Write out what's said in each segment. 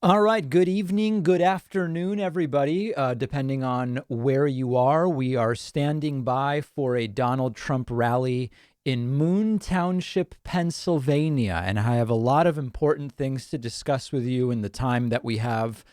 All right. Good evening, good afternoon, everybody. Depending on where you are, we are standing by for a Donald Trump rally in Moon Township, Pennsylvania. And I have a lot of important things to discuss with you in the time that we have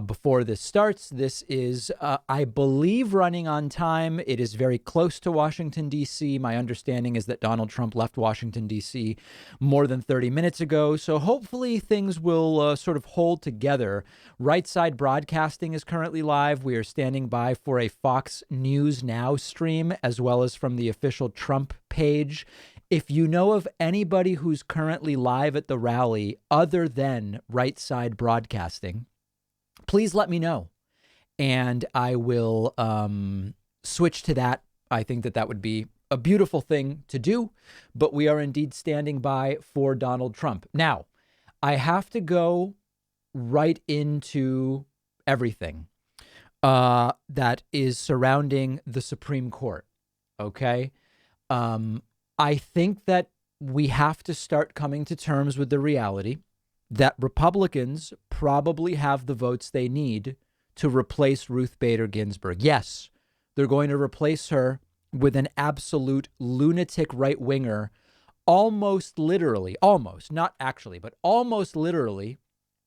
before this starts. This is, I believe, running on time. It is very close to Washington, D.C. My understanding is that Donald Trump left Washington, D.C. more than 30 minutes ago. So hopefully things will sort of hold together. Right Side Broadcasting is currently live. We are standing by for a Fox News Now stream, as well as from the official Trump page. If you know of anybody who's currently live at the rally other than Right Side Broadcasting, please let me know, and I will switch to that. I think that would be a beautiful thing to do, but we are indeed standing by for Donald Trump. Now, I have to go right into everything that is surrounding the Supreme Court, okay? I think that we have to start coming to terms with the reality that Republicans probably have the votes they need to replace Ruth Bader Ginsburg. Yes, they're going to replace her with an absolute lunatic right winger, almost literally, almost, not actually, but almost literally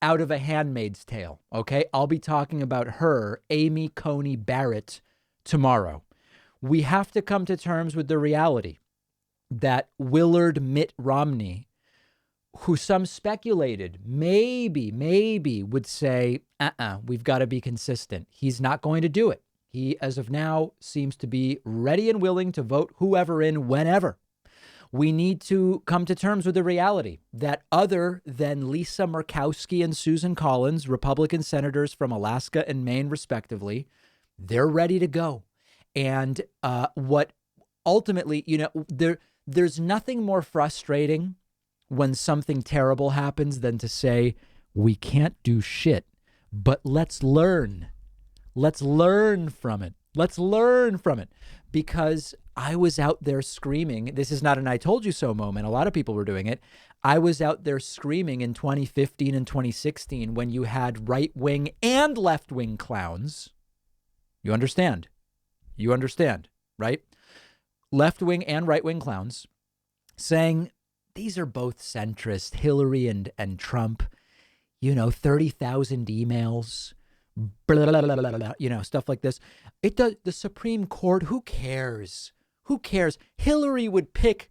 out of A Handmaid's Tale. Okay, I'll be talking about her, Amy Coney Barrett, tomorrow. We have to come to terms with the reality that Willard Mitt Romney, who some speculated maybe would say, we've got to be consistent. He's not going to do it. He, as of now, seems to be ready and willing to vote whoever in whenever. We need to come to terms with the reality that other than Lisa Murkowski and Susan Collins, Republican senators from Alaska and Maine, respectively, they're ready to go. And what ultimately, there's nothing more frustrating when something terrible happens than to say, we can't do shit, but let's learn. Let's learn from it. Let's learn from it. Because I was out there screaming. This is not an I told you so moment. A lot of people were doing it. I was out there screaming in 2015 and 2016 when you had right wing and left wing clowns. You understand? You understand, right? Left wing and right wing clowns saying, these are both centrist, Hillary and Trump, 30,000 emails, blah, blah, blah, blah, blah, stuff like this. It does. The Supreme Court, who cares? Who cares? Hillary would pick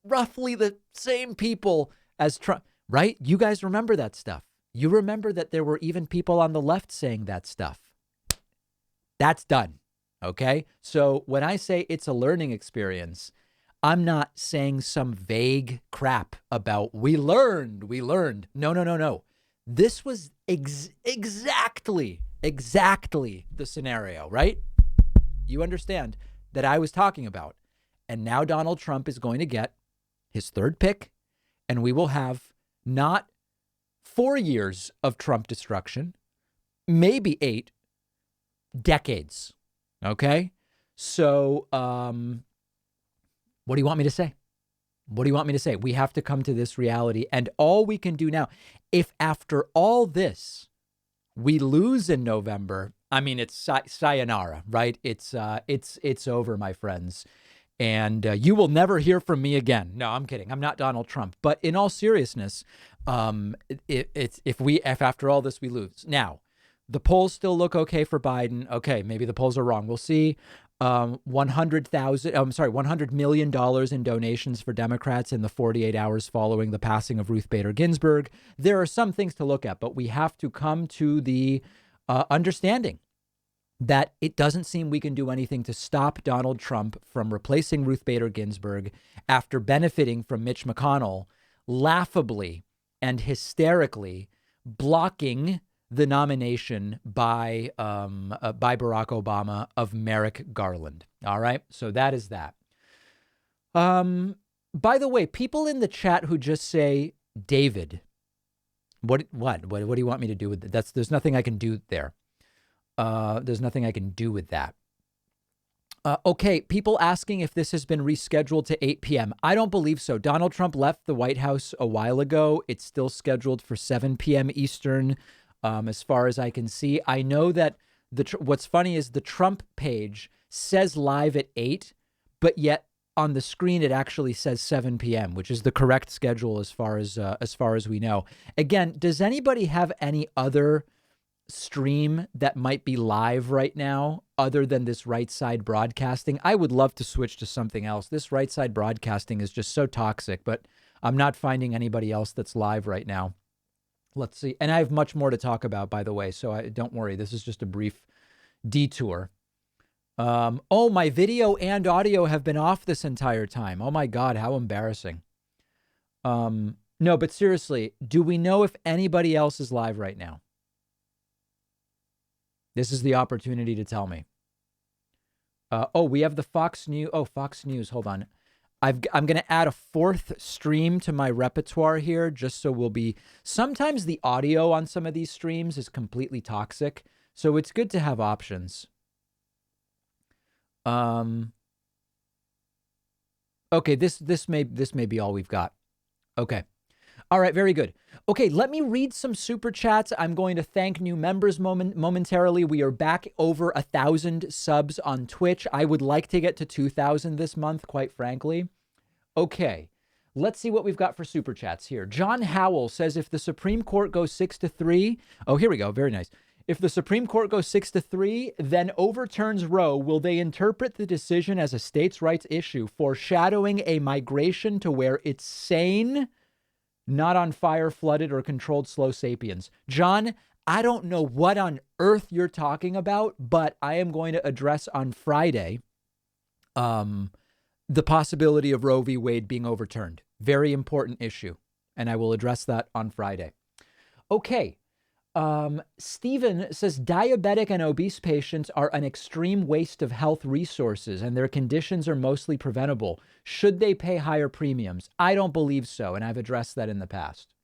roughly the same people as Trump, right? You guys remember that stuff. You remember that there were even people on the left saying that stuff. That's done. Okay. So when I say it's a learning experience, I'm not saying some vague crap about we learned. No. This was exactly the scenario, right? You understand that I was talking about. And now Donald Trump is going to get his third pick, and we will have not 4 years of Trump destruction, maybe 8 decades. Okay? So, what do you want me to say? What do you want me to say? We have to come to this reality. And all we can do now, if after all this, we lose in November, I mean, it's sayonara, right? It's over, my friends. And you will never hear from me again. No, I'm kidding. I'm not Donald Trump. But in all seriousness, if after all this we lose. Now, the polls still look okay for Biden. Okay, maybe the polls are wrong. We'll see. $100 million in donations for Democrats in the 48 hours following the passing of Ruth Bader Ginsburg. There are some things to look at, but we have to come to the understanding that it doesn't seem we can do anything to stop Donald Trump from replacing Ruth Bader Ginsburg after benefiting from Mitch McConnell laughably and hysterically blocking the nomination by Barack Obama of Merrick Garland. All right. So that is that. By the way, people in the chat who just say, David, what do you want me to do with that? There's nothing I can do there. There's nothing I can do with that. Okay, people asking if this has been rescheduled to 8 p.m. I don't believe so. Donald Trump left the White House a while ago. It's still scheduled for 7 p.m. Eastern. as far as I can see. I know that what's funny is the Trump page says live at 8, but yet on the screen it actually says 7 p.m., which is the correct schedule as far as we know. Again, does anybody have any other stream that might be live right now other than this Right Side Broadcasting? I would love to switch to something else. This Right Side Broadcasting is just so toxic, but I'm not finding anybody else that's live right now. Let's see. And I have much more to talk about, by the way, so don't worry. This is just a brief detour. Oh, my video and audio have been off this entire time. Oh my God, how embarrassing. No, but seriously, do we know if anybody else is live right now? This is the opportunity to tell me. We have the Fox News. Oh, Fox News. Hold on. I'm going to add a fourth stream to my repertoire here, just so we'll be... Sometimes the audio on some of these streams is completely toxic, so it's good to have options. Okay, this may be all we've got. Okay. All right, very good. Okay, let me read some super chats. I'm going to thank new members momentarily. We are back over 1,000 subs on Twitch. I would like to get to 2,000 this month, quite frankly. Okay, let's see what we've got for super chats here. John Howell says, if the Supreme Court goes 6-3, oh, here we go. Very nice. If the Supreme Court goes 6-3, then overturns Roe, will they interpret the decision as a states' rights issue, foreshadowing a migration to where it's sane, not on fire, flooded, or controlled slow sapiens? John, I don't know what on earth you're talking about, but I am going to address on Friday the possibility of Roe v. Wade being overturned. Very important issue, and I will address that on Friday. Okay. Stephen says diabetic and obese patients are an extreme waste of health resources and their conditions are mostly preventable. Should they pay higher premiums? I don't believe so, and I've addressed that in the past.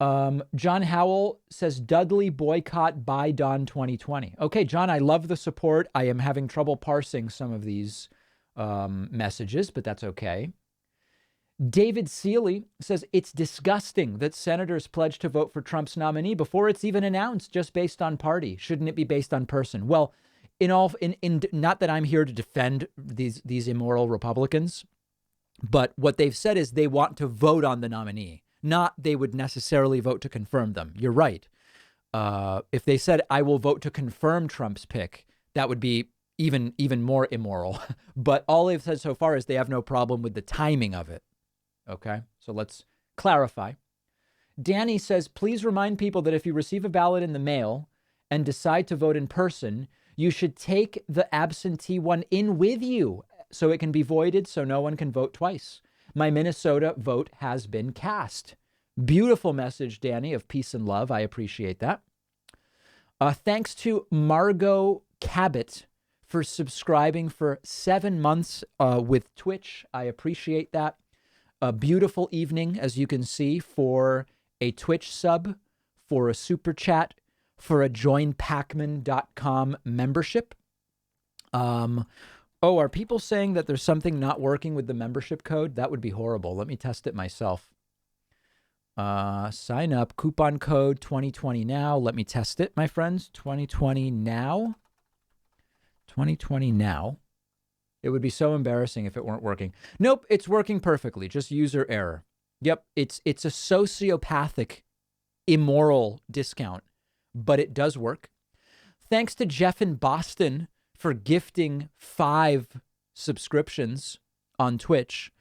John Howell says Dudley boycott by Dawn 2020. Okay, John, I love the support. I am having trouble parsing some of these messages, but that's okay. David Seeley says it's disgusting that senators pledge to vote for Trump's nominee before it's even announced, just based on party. Shouldn't it be based on person? Well, not that I'm here to defend these immoral Republicans, but what they've said is they want to vote on the nominee, not they would necessarily vote to confirm them. You're right. If they said, I will vote to confirm Trump's pick, that would be even more immoral. But all they've said so far is they have no problem with the timing of it. Okay, so let's clarify. Danny says, please remind people that if you receive a ballot in the mail and decide to vote in person, you should take the absentee one in with you so it can be voided so no one can vote twice. My Minnesota vote has been cast. Beautiful message, Danny, of peace and love. I appreciate that. Thanks to Margot Cabot for subscribing for 7 months with Twitch. I appreciate that. A beautiful evening, as you can see, for a Twitch sub, for a super chat, for a joinpacman.com membership. Are people saying that there's something not working with the membership code? That would be horrible. Let me test it myself. Sign up, coupon code 2020 now. Let me test it, my friends. 2020 now. 2020 now. It would be so embarrassing if it weren't working. Nope, it's working perfectly. Just user error. Yep, it's a sociopathic, immoral discount, but it does work. Thanks to Jeff in Boston for gifting 5 subscriptions on Twitch.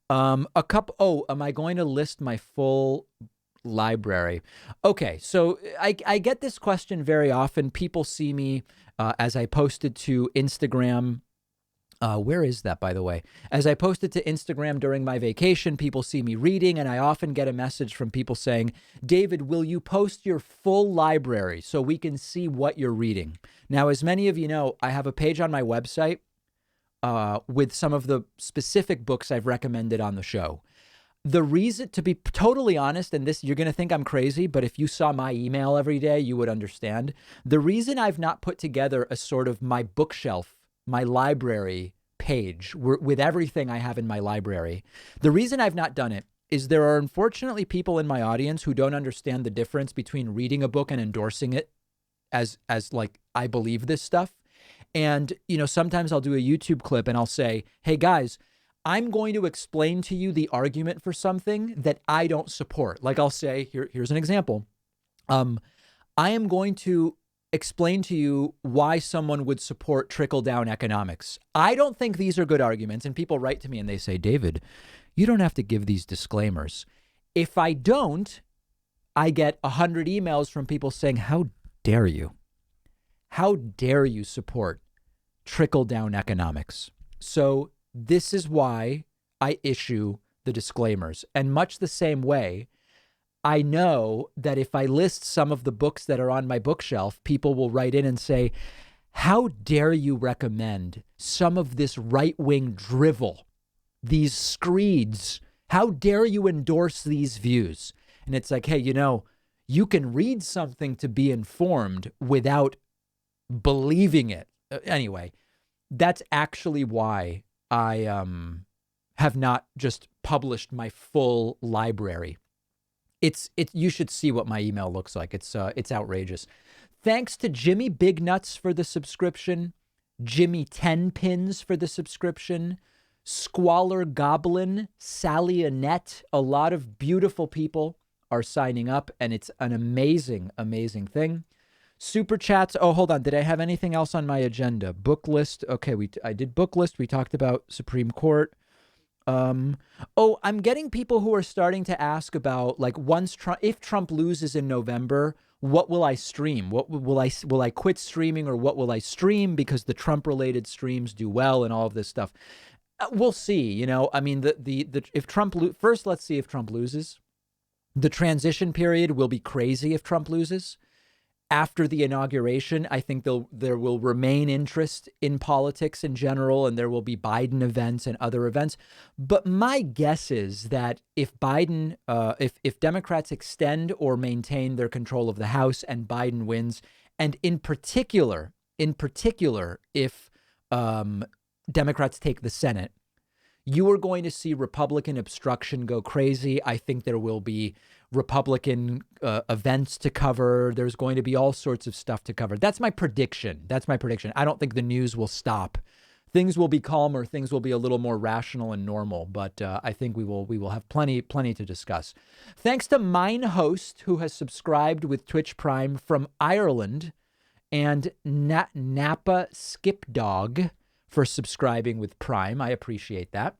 Am I going to list my full library? Okay, so I get this question very often. People see me as I posted to Instagram. Where is that, by the way? As I posted to Instagram during my vacation, people see me reading, and I often get a message from people saying, David, will you post your full library so we can see what you're reading? Now, as many of you know, I have a page on my website with some of the specific books I've recommended on the show. The reason, to be totally honest, and this, you're going to think I'm crazy, but if you saw my email every day, you would understand. The reason I've not put together a sort of my bookshelf, my library page with everything I have in my library, the reason I've not done it is there are unfortunately people in my audience who don't understand the difference between reading a book and endorsing it as like, I believe this stuff. And, sometimes I'll do a YouTube clip and I'll say, hey guys, I'm going to explain to you the argument for something that I don't support. Like I'll say, here's an example. I am going to explain to you why someone would support trickle-down economics. I don't think these are good arguments. And people write to me and they say, David, you don't have to give these disclaimers. If I don't, I get 100 emails from people saying, how dare you? How dare you support trickle-down economics? So this is why I issue the disclaimers. And much the same way, I know that if I list some of the books that are on my bookshelf, people will write in and say, how dare you recommend some of this right-wing drivel, these screeds? How dare you endorse these views? And it's like, hey, you can read something to be informed without believing it. Anyway, that's actually why I have not just published my full library. You should see what my email looks like. It's outrageous. Thanks to Jimmy Big Nuts for the subscription, Jimmy 10 Pins for the subscription, Squalor Goblin, Sally Annette. A lot of beautiful people are signing up, and it's an amazing, amazing thing. Super chats. Oh, hold on. Did I have anything else on my agenda? Book list. Okay, I did book list. We talked about Supreme Court. I'm getting people who are starting to ask about, like, if Trump loses in November, what will I stream? What will I quit streaming, or what will I stream because the Trump related streams do well and all of this stuff? We'll see. I mean, if Trump first, let's see if Trump loses. The transition period will be crazy if Trump loses. After the inauguration, I think there will remain interest in politics in general, and there will be Biden events and other events. But my guess is that if Biden, if Democrats extend or maintain their control of the House and Biden wins, and in particular, if Democrats take the Senate, you are going to see Republican obstruction go crazy. I think there will be Republican events to cover. There's going to be all sorts of stuff to cover. That's my prediction. I don't think the news will stop. Things will be calmer. Things will be a little more rational and normal. But I think we will have plenty to discuss. Thanks to Mine Host, who has subscribed with Twitch Prime from Ireland, and Napa Skipdog for subscribing with Prime. I appreciate that.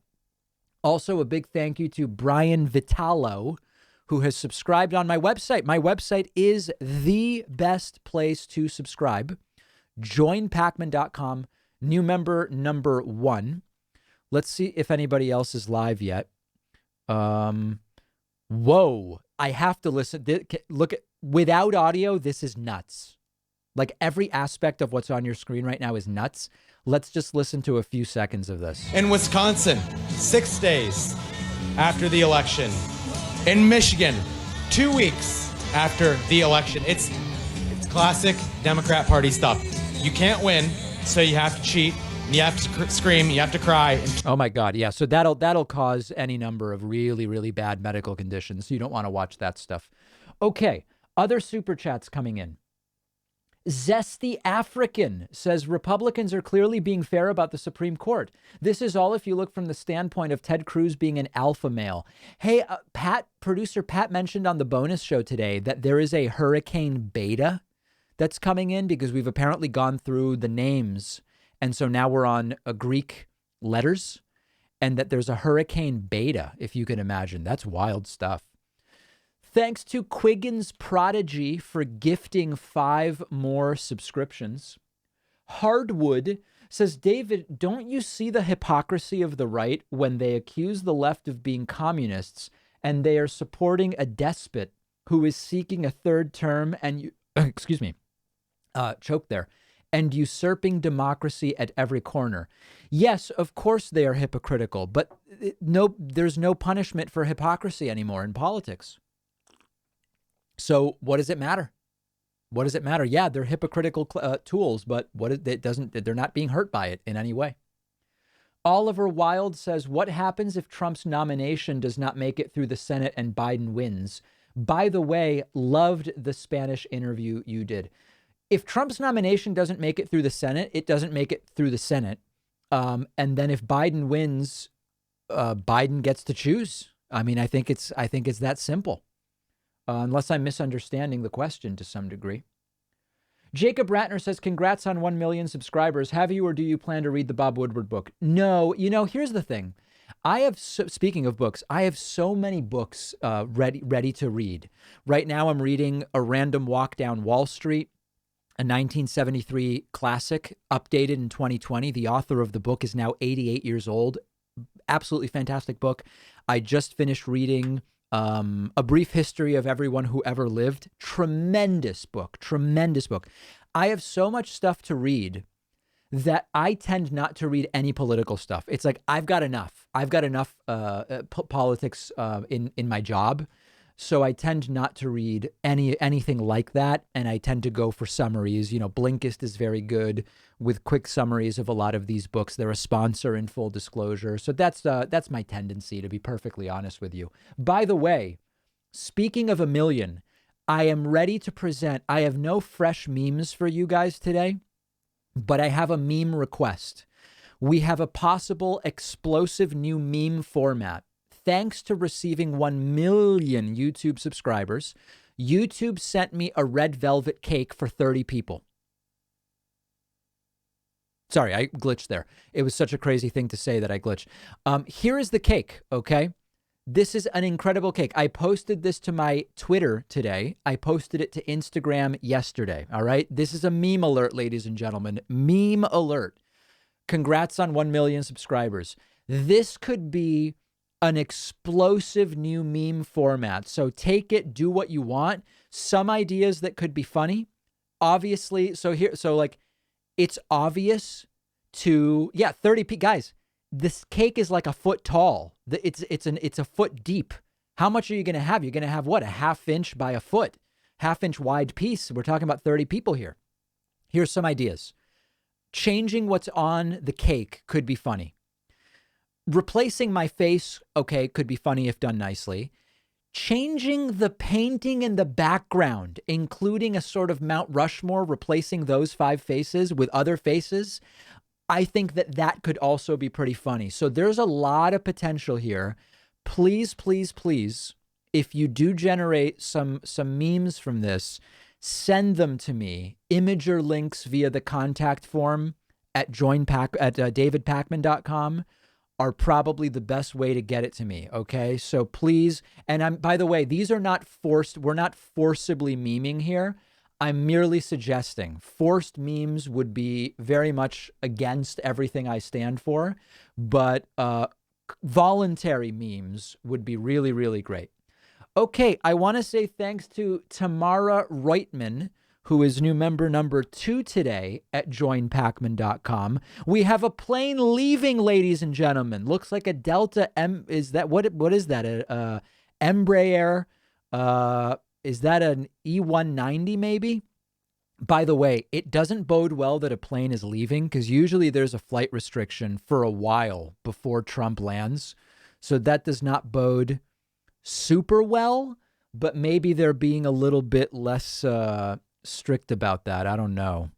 Also, a big thank you to Brian Vitalo, who has subscribed on my website. My website is the best place to subscribe. JoinPacman.com, new member number 1. Let's see if anybody else is live yet. Whoa, I have to listen. Look, without audio, this is nuts. Like, every aspect of what's on your screen right now is nuts. Let's just listen to a few seconds of this. In Wisconsin, 6 days after the election. In Michigan, 2 weeks after the election. It's classic Democrat Party stuff. You can't win, so you have to cheat, and you have to scream, you have to cry. Oh my God, yeah. So that'll cause any number of really, really bad medical conditions. You don't want to watch that stuff. Okay, other super chats coming in. Zesty African says Republicans are clearly being fair about the Supreme Court. This is all if you look from the standpoint of Ted Cruz being an alpha male. Hey, producer Pat mentioned on the bonus show today that there is a Hurricane Beta that's coming in because we've apparently gone through the names. And so now we're on Greek letters, and that there's a Hurricane Beta, if you can imagine. That's wild stuff. Thanks to Quiggins Prodigy for gifting 5 more subscriptions. Hardwood says, David, don't you see the hypocrisy of the right when they accuse the left of being communists and they are supporting a despot who is seeking a third term and choke there, and usurping democracy at every corner? Yes, of course they are hypocritical, but there's no punishment for hypocrisy anymore in politics. So what does it matter? What does it matter? Yeah, they're hypocritical tools, but they're not being hurt by it in any way. Oliver Wilde says, what happens if Trump's nomination does not make it through the Senate and Biden wins? By the way, loved the Spanish interview you did. If Trump's nomination doesn't make it through the Senate, it doesn't make it through the Senate. And then if Biden wins, Biden gets to choose. I mean, I think it's that simple, unless I'm misunderstanding the question to some degree. Jacob Ratner says, congrats on 1 million subscribers. Have you or do you plan to read the Bob Woodward book? No. Here's the thing. Speaking of books, I have so many books ready to read. Right now I'm reading A Random Walk Down Wall Street, a 1973 classic updated in 2020. The author of the book is now 88 years old. Absolutely fantastic book. I just finished reading A Brief History of Everyone Who Ever Lived. Tremendous book. I have so much stuff to read that I tend not to read any political stuff. It's like I've got enough politics in my job. So I tend not to read anything like that. And I tend to go for summaries. Blinkist is very good with quick summaries of a lot of these books. They're a sponsor in full disclosure. So that's my tendency, to be perfectly honest with you. By the way, speaking of a million, I am ready to present. I have no fresh memes for you guys today, but I have a meme request. We have a possible explosive new meme format. Thanks to receiving 1 million YouTube subscribers, YouTube sent me a red velvet cake for 30 people. Sorry, I glitched there. It was such a crazy thing to say that I glitched. Here is the cake, okay? This is an incredible cake. I posted this to my Twitter today. I posted it to Instagram yesterday, all right? This is a meme alert, ladies and gentlemen. Meme alert. Congrats on 1 million subscribers. This could be an explosive new meme format. So take it, do what you want. Some ideas that could be funny. Obviously, it's obvious to, 30 guys, this cake is like a foot tall. It's a foot deep. How much are you going to have? You're going to have what? A ½ inch by a foot, ½ inch wide piece. We're talking about 30 people here. Here's some ideas. Changing what's on the cake could be funny. Replacing my face, okay, could be funny if done nicely. Changing the painting in the background, including a sort of Mount Rushmore, replacing those 5 faces with other faces, I think that could also be pretty funny. So there's a lot of potential here. Please, please, please, if you do generate some memes from this, send them to me. Imager links via the contact form at davidpakman.com. are probably the best way to get it to me. Okay. So please. And by the way, these are not forced. We're not forcibly memeing here. I'm merely suggesting. Forced memes would be very much against everything I stand for, but voluntary memes would be really, really great. Okay. I want to say thanks to Tamara Reutman, who is new member number 2 today at joinpakman.com. We have a plane leaving, ladies and gentlemen. Looks like a Delta M. Is that what is that? Embraer? Is that an E190 maybe? By the way, it doesn't bode well that a plane is leaving because usually there's a flight restriction for a while before Trump lands. So that does not bode super well, but maybe they're being a little bit less strict about that. I don't know.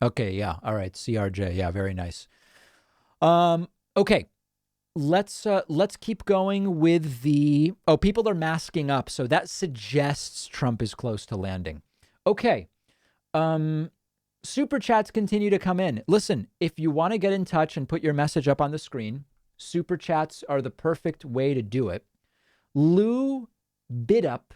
Okay, yeah. All right, CRJ. Yeah, very nice. Okay. Let's keep going with the people are masking up, so that suggests Trump is close to landing. Okay. Super chats continue to come in. Listen, if you want to get in touch and put your message up on the screen, super chats are the perfect way to do it. Lou Bidup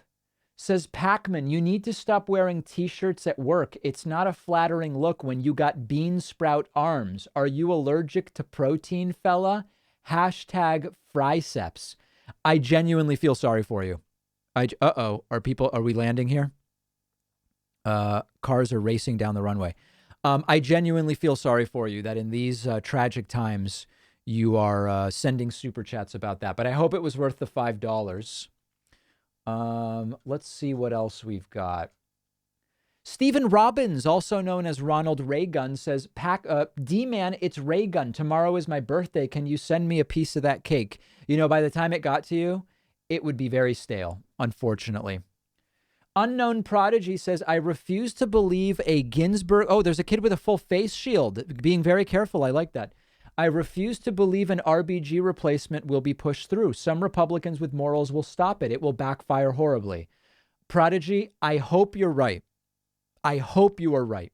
says, Pacman, you need to stop wearing t-shirts at work. It's not a flattering look when you got bean sprout arms. Are you allergic to protein, fella? Hashtag Friceps. I genuinely feel sorry for you. Are we landing here? Cars are racing down the runway. I genuinely feel sorry for you that in these tragic times you are sending super chats about that. But I hope it was worth the $5. Let's see what else we've got. Stephen Robbins, also known as Ronald Raygun, says, D-Man, it's Raygun. Tomorrow is my birthday. Can you send me a piece of that cake? You know, by the time it got to you, it would be very stale, unfortunately. Unknown Prodigy says, I refuse to believe a Ginsburg. Oh, there's a kid with a full face shield. Being very careful. I like that. I refuse to believe an RBG replacement will be pushed through. Some Republicans with morals will stop it. It will backfire horribly. Prodigy, I hope you're right. I hope you are right.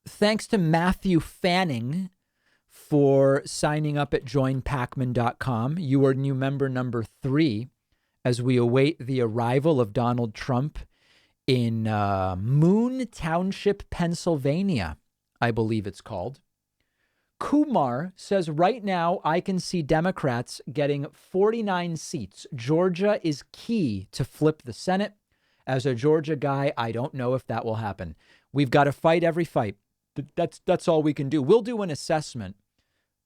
Thanks to Matthew Fanning for signing up at joinpacman.com. You are new member number 3 as we await the arrival of Donald Trump in Moon Township, Pennsylvania, I believe it's called. Kumar says, right now I can see Democrats getting 49 seats. Georgia is key to flip the Senate. As a Georgia guy, I don't know if that will happen. We've got to fight every fight. That's all we can do. We'll do an assessment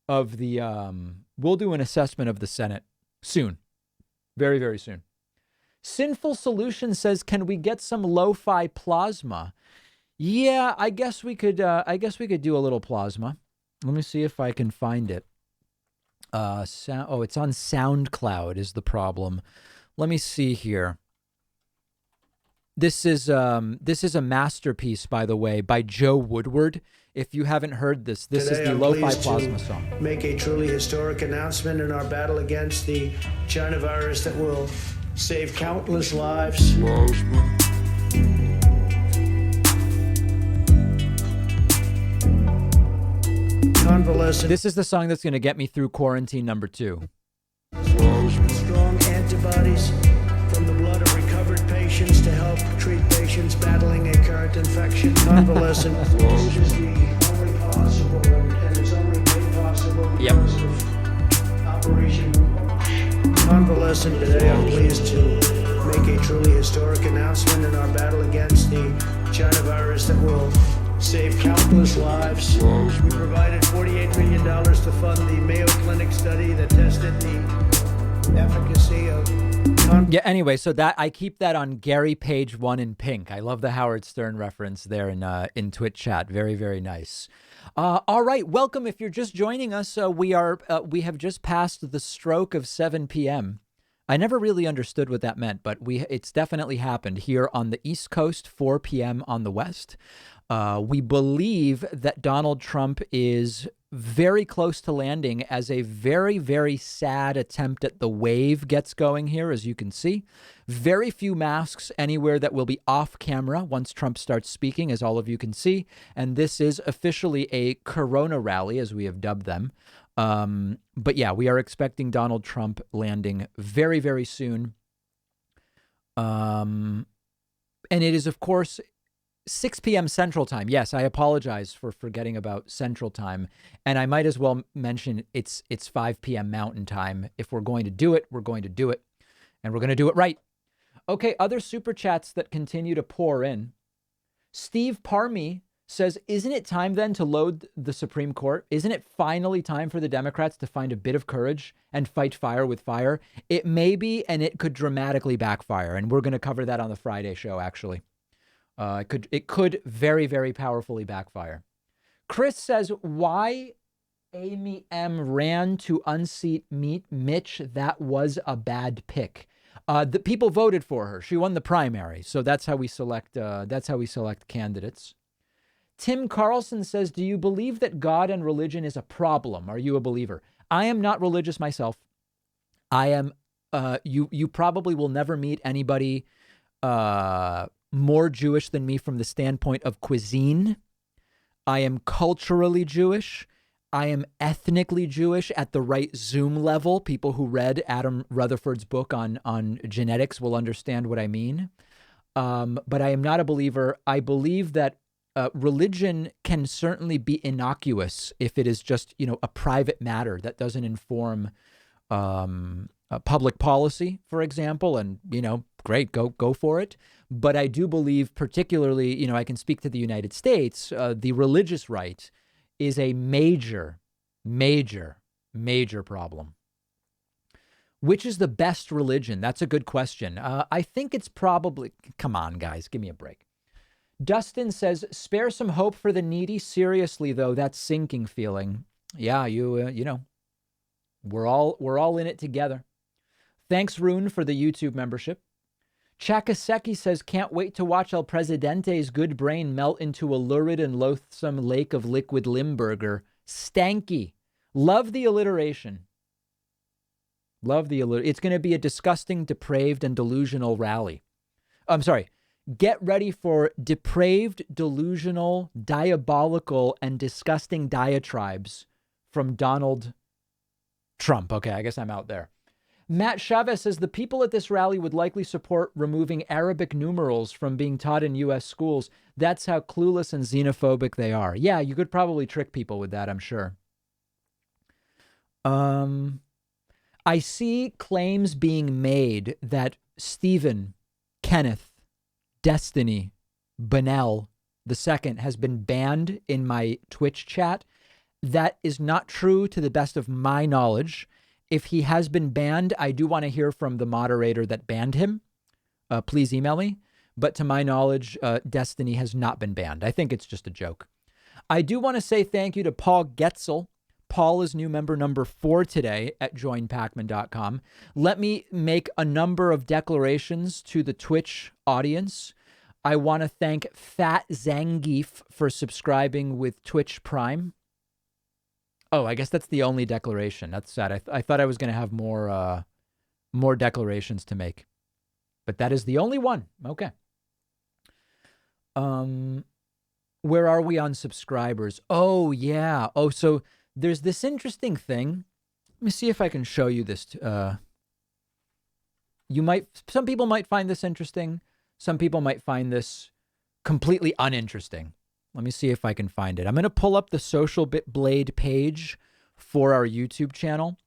of the Senate soon. Very, very soon. Sinful Solution says, can we get some lo-fi plasma? Yeah, I guess we could do a little plasma. Let me see if I can find it. It's on SoundCloud is the problem. Let me see here. This is a masterpiece, by the way, by Joe Woodward. If you haven't heard this is the Lo-Fi Plasma song. Make a truly historic announcement in our battle against the China virus that will save countless lives. Convalescent. This is the song that's going to get me through quarantine number 2. Strong antibodies from the blood of recovered patients to help treat patients battling a current infection. Convalescent is the only possible, and it's only made possible because of Operation Convalescent. Today I'm pleased to make a truly historic announcement in our battle against the China virus that will save countless lives. We provided $48 million to fund the Mayo Clinic study that tested the efficacy of... Yeah, anyway, so that I keep that on Gary Page 1 in pink. I love the Howard Stern reference there in Twitch chat. Very, very nice. All right, welcome. If you're just joining us, we have just passed the stroke of 7 p.m. I never really understood what that meant, but it's definitely happened here on the East Coast, 4 p.m. on the West. We believe that Donald Trump is very close to landing as a very, very sad attempt at the wave gets going here, as you can see. Very few masks anywhere that will be off camera once Trump starts speaking, as all of you can see. And this is officially a Corona rally, as we have dubbed them. But yeah, we are expecting Donald Trump landing very, very soon. And it is, of course, 6 p.m. Central Time. Yes, I apologize for forgetting about Central Time. And I might as well mention it's 5 p.m. Mountain Time. If we're going to do it, we're going to do it. And we're going to do it right. Okay, other super chats that continue to pour in. Steve Parmy says, isn't it time then to load the Supreme Court? Isn't it finally time for the Democrats to find a bit of courage and fight fire with fire? It may be, and it could dramatically backfire. And we're going to cover that on the Friday show, actually. It could very, very powerfully backfire. Chris says, why Amy M ran to unseat Mitch? That was a bad pick. The people voted for her. She won the primary. So that's how we select candidates. Tim Carlson says, do you believe that God and religion is a problem? Are you a believer? I am not religious myself. I am, you probably will never meet anybody, more Jewish than me from the standpoint of cuisine. I am culturally Jewish. I am ethnically Jewish at the right Zoom level. People who read Adam Rutherford's book on genetics will understand what I mean. But I am not a believer. I believe that religion can certainly be innocuous if it is just, a private matter that doesn't inform public policy, for example, and, great, go for it. But I do believe particularly, I can speak to the United States, the religious right is a major, major, major problem. Which is the best religion? That's a good question. I think it's probably, come on, guys, give me a break. Dustin says, spare some hope for the needy. Seriously, though, that sinking feeling. Yeah, you know, we're all in it together. Thanks, Rune, for the YouTube membership. Chakaseki says, can't wait to watch El Presidente's good brain melt into a lurid and loathsome lake of liquid Limburger. Stanky. Love the alliteration. Love the alliteration. It's going to be a disgusting, depraved, and delusional rally. I'm sorry. Get ready for depraved, delusional, diabolical, and disgusting diatribes from Donald Trump. Okay, I guess I'm out there. Matt Chavez says the people at this rally would likely support removing Arabic numerals from being taught in U.S. schools. That's how clueless and xenophobic they are. Yeah, you could probably trick people with that, I'm sure. I see claims being made that Stephen, Kenneth, Destiny, Bunnell II has been banned in my Twitch chat. That is not true to the best of my knowledge. If he has been banned, I do want to hear from the moderator that banned him. Please email me. But to my knowledge, Destiny has not been banned. I think it's just a joke. I do want to say thank you to Paul Getzel. Paul is new member number 4 today at joinpacman.com. Let me make a number of declarations to the Twitch audience. I want to thank Fat Zangief for subscribing with Twitch Prime. Oh, I guess that's the only declaration. That's sad. I thought I was going to have more declarations to make, but that is the only one. Okay. Where are we on subscribers? Oh, yeah. Oh, so there's this interesting thing. Let me see if I can show you this. Some people might find this interesting. Some people might find this completely uninteresting. Let me see if I can find it. I'm going to pull up the Social Blade page for our YouTube channel.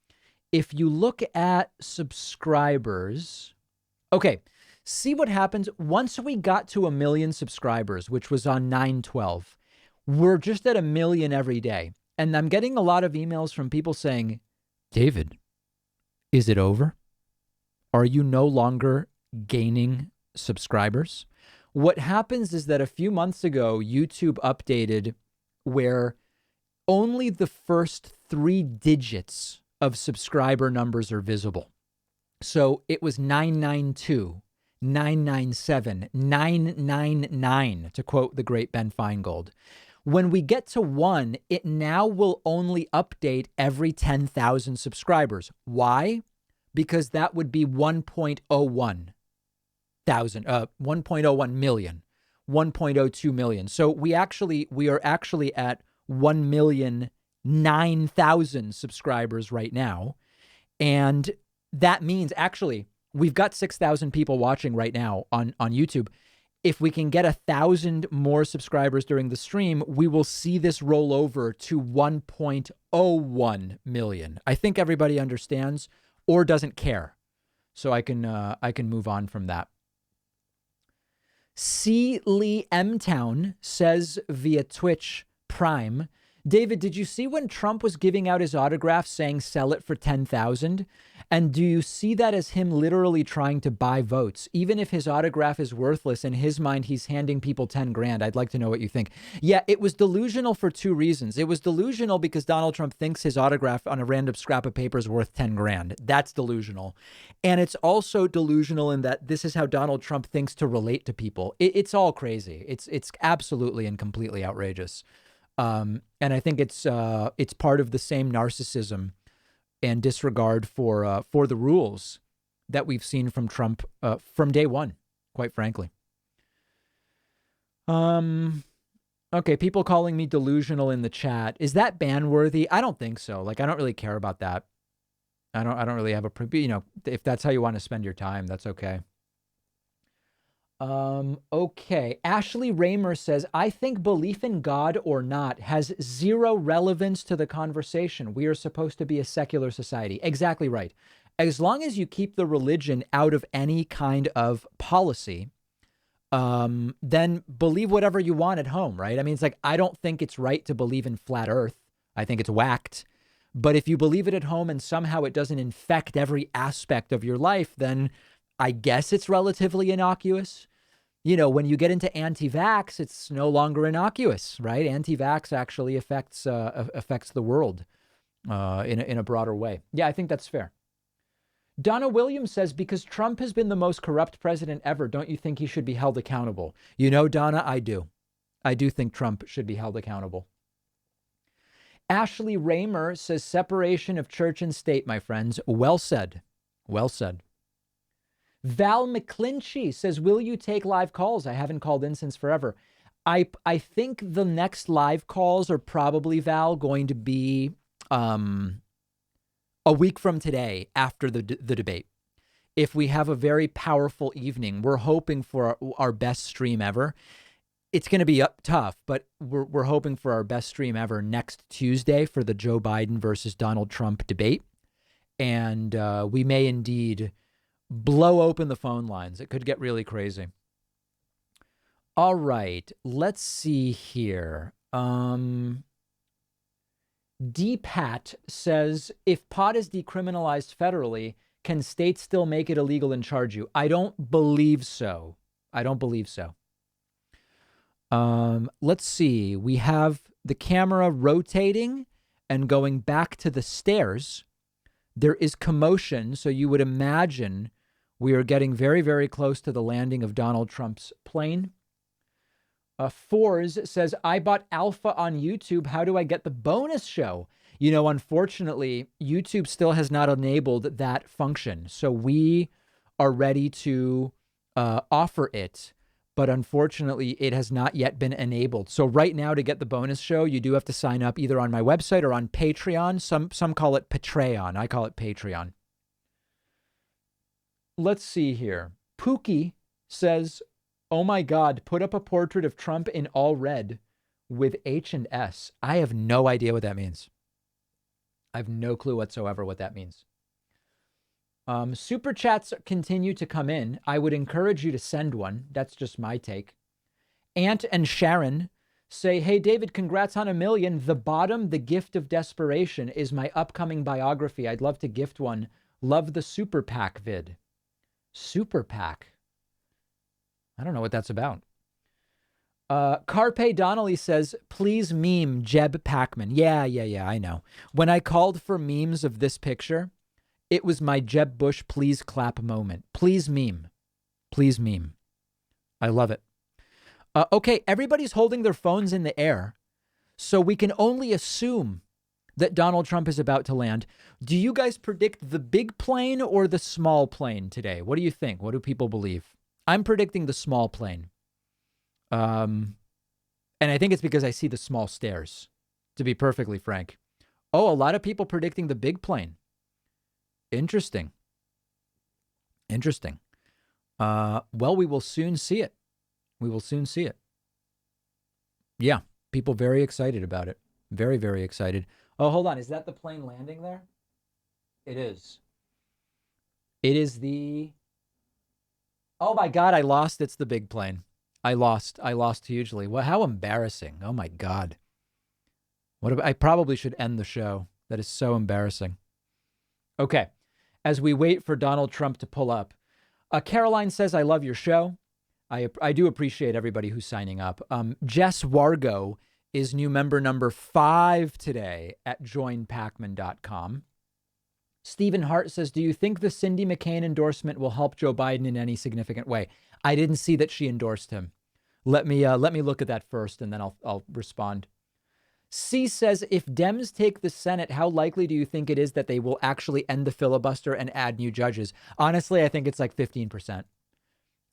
If you look at subscribers, okay, see what happens once we got to 1 million subscribers, which was on 9/12. We're just at 1 million every day. And I'm getting a lot of emails from people saying, David, is it over? Are you no longer gaining subscribers? What happens is that a few months ago, YouTube updated where only the first 3 digits of subscriber numbers are visible. So it was 992, 997, 999, to quote the great Ben Feingold. When we get to 1, it now will only update every 10,000 subscribers. Why? Because that would be 1.01 million, 1.02 million. So we are actually at 1,009,000 subscribers right now. And that means actually we've got 6,000 people watching right now on YouTube. If we can get 1,000 more subscribers during the stream, we will see this roll over to 1.01 million. I think everybody understands or doesn't care. So I can move on from that. C. Lee M. Town says via Twitch Prime, David, did you see when Trump was giving out his autograph saying sell it for 10,000? And do you see that as him literally trying to buy votes? Even if his autograph is worthless, in his mind, he's handing people 10 grand. I'd like to know what you think. Yeah, it was delusional for 2 reasons. It was delusional because Donald Trump thinks his autograph on a random scrap of paper is worth 10 grand. That's delusional. And it's also delusional in that this is how Donald Trump thinks to relate to people. It's all crazy. It's absolutely and completely outrageous. And I think it's part of the same narcissism and disregard for the rules that we've seen from Trump from day one, quite frankly. Okay, people calling me delusional in the chat. Is that ban worthy? I don't think so. Like, I don't really care about that. I don't really have if that's how you want to spend your time, that's okay. Okay. Ashley Raymer says, I think belief in God or not has 0 relevance to the conversation. We are supposed to be a secular society. Exactly right. As long as you keep the religion out of any kind of policy, then believe whatever you want at home, right? I mean, it's like, I don't think it's right to believe in flat earth. I think it's whacked. But if you believe it at home and somehow it doesn't infect every aspect of your life, then I guess it's relatively innocuous. You know, when you get into anti-vax, it's no longer innocuous, right? Anti-vax actually affects the world in a broader way. Yeah, I think that's fair. Donna Williams says, because Trump has been the most corrupt president ever, don't you think he should be held accountable? You know, Donna, I do. I do think Trump should be held accountable. Ashley Raymer says, separation of church and state, my friends. Well said. Well said. Val McClinchy says, will you take live calls? I haven't called in since forever. I think the next live calls are probably, Val, going to be a week from today after the debate. If we have a very powerful evening, we're hoping for our best stream ever. It's going to be tough, but we're hoping for our best stream ever next Tuesday for the Joe Biden versus Donald Trump debate. And we may indeed blow open the phone lines. It could get really crazy. All right, let's see here. DPAT says, if pot is decriminalized federally, can states still make it illegal and charge you? I don't believe so. I don't believe so. Let's see. We have the camera rotating and going back to the stairs. There is commotion, so you would imagine we are getting very, very close to the landing of Donald Trump's plane. Fours says, I bought Alpha on YouTube. How do I get the bonus show? You know, unfortunately, YouTube still has not enabled that function. So we are ready to offer it, but unfortunately, it has not yet been enabled. So right now, to get the bonus show, you do have to sign up either on my website or on Patreon. Some call it Patreon. I call it Patreon. Let's see here. Pookie says, oh my God, put up a portrait of Trump in all red with H and S. I have no idea what that means. I have no clue whatsoever what that means. Super chats continue to come in. I would encourage you to send one. That's just my take. Ant and Sharon say, hey, David, congrats on 1 million. The Bottom, The Gift of Desperation is my upcoming biography. I'd love to gift one. Love the Super PAC vid. Super PAC. I don't know what that's about. Carpe Donnelly says, please meme Jeb Pacman. Yeah, I know. When I called for memes of this picture, it was my Jeb Bush please clap moment. Please meme. Please meme. I love it. Okay, everybody's holding their phones in the air, so we can only assume that Donald Trump is about to land. Do you guys predict the big plane or the small plane today? What do you think? What do people believe? I'm predicting the small plane. And I think it's because I see the small stairs, to be perfectly frank. Oh, a lot of people predicting the big plane. Interesting. Well, we will soon see it. We will soon see it. Yeah, people very excited about it. Very, very excited. Oh, hold on. Is that the plane landing there? It is. It is the... Oh my God, I lost. It's the big plane. I lost hugely. Well, how embarrassing. Oh my God. I probably should end the show. That is so embarrassing. Okay. As we wait for Donald Trump to pull up, Caroline says, I love your show. I do appreciate everybody who's signing up. Jess Wargo is new member number 5 today at joinpacman.com. Stephen Hart says, do you think the Cindy McCain endorsement will help Joe Biden in any significant way? I didn't see that she endorsed him. Let me look at that first, and then I'll respond. C says, if Dems take the Senate, how likely do you think it is that they will actually end the filibuster and add new judges? Honestly, I think it's like 15%.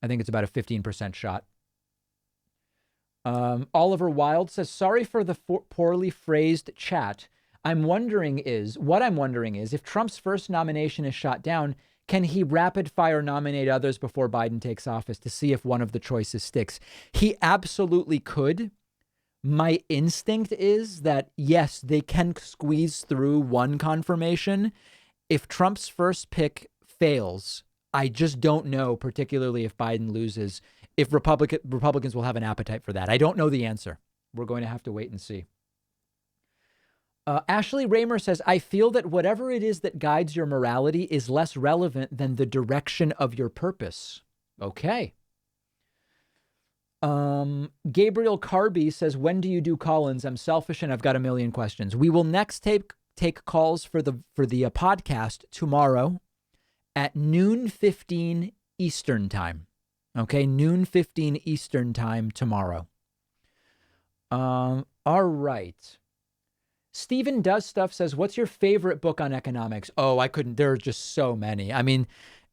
I think it's about a 15% shot. Oliver Wilde says, sorry for the poorly phrased chat. What I'm wondering is, if Trump's first nomination is shot down, can he rapid fire nominate others before Biden takes office to see if one of the choices sticks? He absolutely could. My instinct is that, yes, they can squeeze through one confirmation. If Trump's first pick fails, I just don't know, particularly if Biden loses, if Republicans will have an appetite for that. I don't know the answer. We're going to have to wait and see. Ashley Raymer says, I feel that whatever it is that guides your morality is less relevant than the direction of your purpose. Okay. Gabriel Carby says, when do you do call-ins? I'm selfish and I've got a million questions. We will next take calls for the podcast tomorrow at noon 15 Eastern time. Okay, noon 15 Eastern time tomorrow. All right. Stephen Does Stuff says, what's your favorite book on economics? Oh, there are just so many. I mean,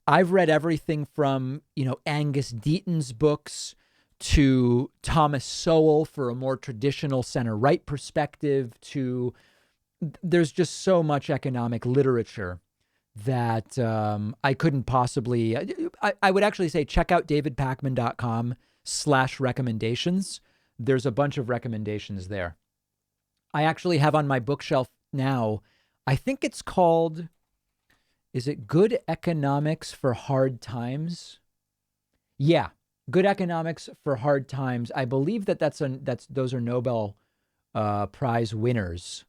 I've read everything from, Angus Deaton's books to Thomas Sowell for a more traditional center-right perspective to, there's just so much economic literature that I couldn't possibly, I would actually say check out davidpakman.com/recommendations. There's a bunch of recommendations there. I actually have on my bookshelf now, I think it's called, is it Good Economics for Hard Times? Yeah, Good Economics for Hard Times. I believe those are Nobel Prize winners.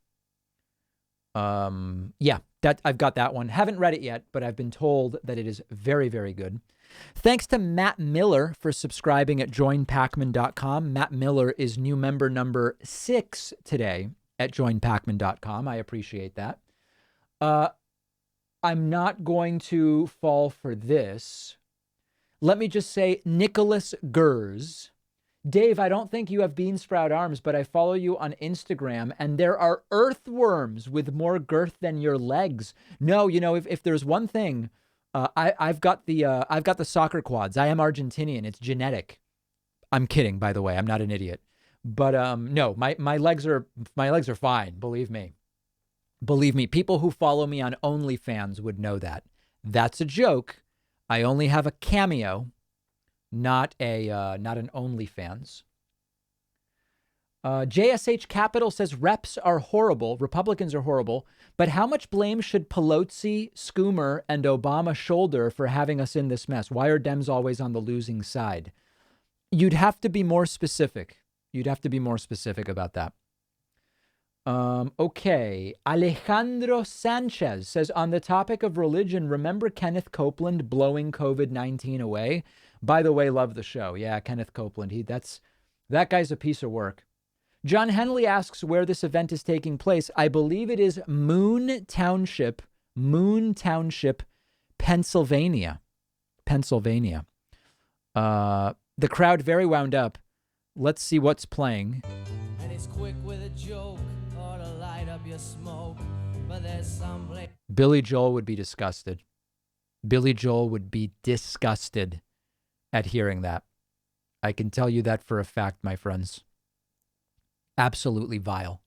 Yeah, I've got that one. Haven't read it yet, but I've been told that it is very, very good. Thanks to Matt Miller for subscribing at joinpakman.com. Matt Miller is new member number 6 today at joinpakman.com. I appreciate that. I'm not going to fall for this. Let me just say, Nicholas Gers. Dave, I don't think you have bean sprout arms, but I follow you on Instagram, and there are earthworms with more girth than your legs. No, if there's one thing, I've got the soccer quads. I am Argentinian. It's genetic. I'm kidding, by the way. I'm not an idiot. But no, my legs are fine. Believe me. People who follow me on OnlyFans would know that. That's a joke. I only have a Cameo, not an OnlyFans. JSH Capital says reps are horrible. Republicans are horrible. But how much blame should Pelosi, Scoomer, and Obama shoulder for having us in this mess? Why are Dems always on the losing side? You'd have to be more specific. About that. Okay. Alejandro Sanchez says, on the topic of religion, remember Kenneth Copeland blowing COVID-19 away? By the way, love the show. Yeah, Kenneth Copeland. That guy's a piece of work. John Henley asks where this event is taking place. I believe it is Moon Township, Pennsylvania. The crowd very wound up. Let's see what's playing. And it's quick with a joke or to light up your smoke, but there's some place. Billy Joel would be disgusted. At hearing that. I can tell you that for a fact, my friends. Absolutely vile.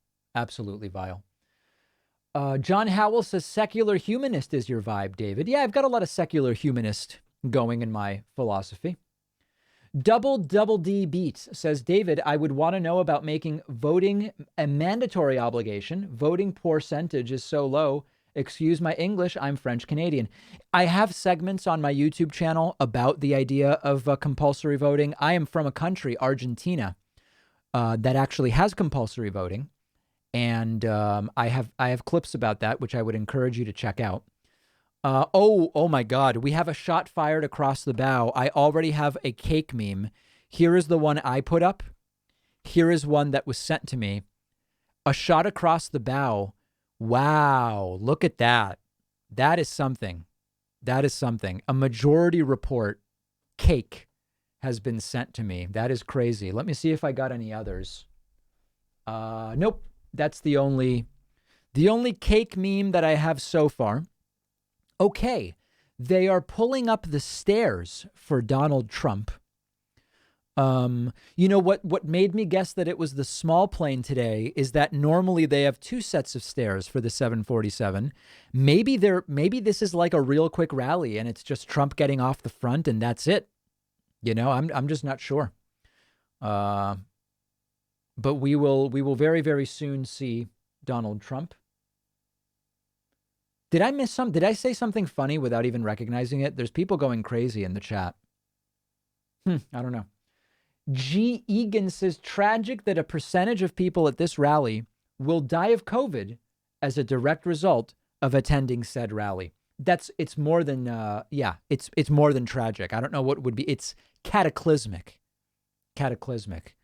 John Howell says secular humanist is your vibe, David. Yeah, I've got a lot of secular humanist going in my philosophy. Double D Beats says, David, I would want to know about making voting a mandatory obligation. Voting percentage is so low. Excuse my English, I'm French Canadian. I have segments on my YouTube channel about the idea of compulsory voting. I am from a country, Argentina, that actually has compulsory voting. And I have clips about that, which I would encourage you to check out. Oh my God. We have a shot fired across the bow. I already have a cake meme. Here is the one I put up. Here is one that was sent to me. A shot across the bow. Wow. Look at that. That is something. A Majority Report cake has been sent to me. That is crazy. Let me see if I got any others. Nope. That's the only cake meme that I have so far. Okay, they are pulling up the stairs for Donald Trump. What made me guess that it was the small plane today is that normally they have 2 sets of stairs for the 747. Maybe this is like a real quick rally and it's just Trump getting off the front and that's it. I'm just not sure. But we will very, very soon see Donald Trump. Did I miss Did I say something funny without even recognizing it? There's people going crazy in the chat. I don't know. G. Egan says, tragic that a percentage of people at this rally will die of COVID as a direct result of attending said rally. It's more than it's more than tragic. I don't know what would be. It's cataclysmic. Cataclysmic.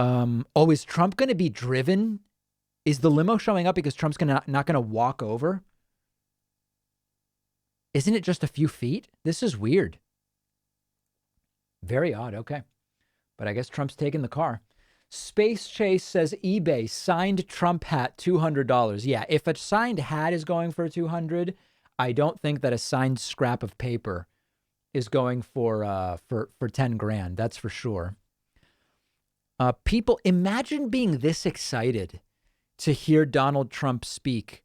Is Trump going to be driven? Is the limo showing up because Trump's not going to walk over? Isn't it just a few feet? This is weird. Very odd. Okay. But I guess Trump's taking the car. Space Chase says eBay signed Trump hat $200. Yeah, if a signed hat is going for $200, I don't think that a signed scrap of paper is going for 10 grand. That's for sure. People, imagine being this excited to hear Donald Trump speak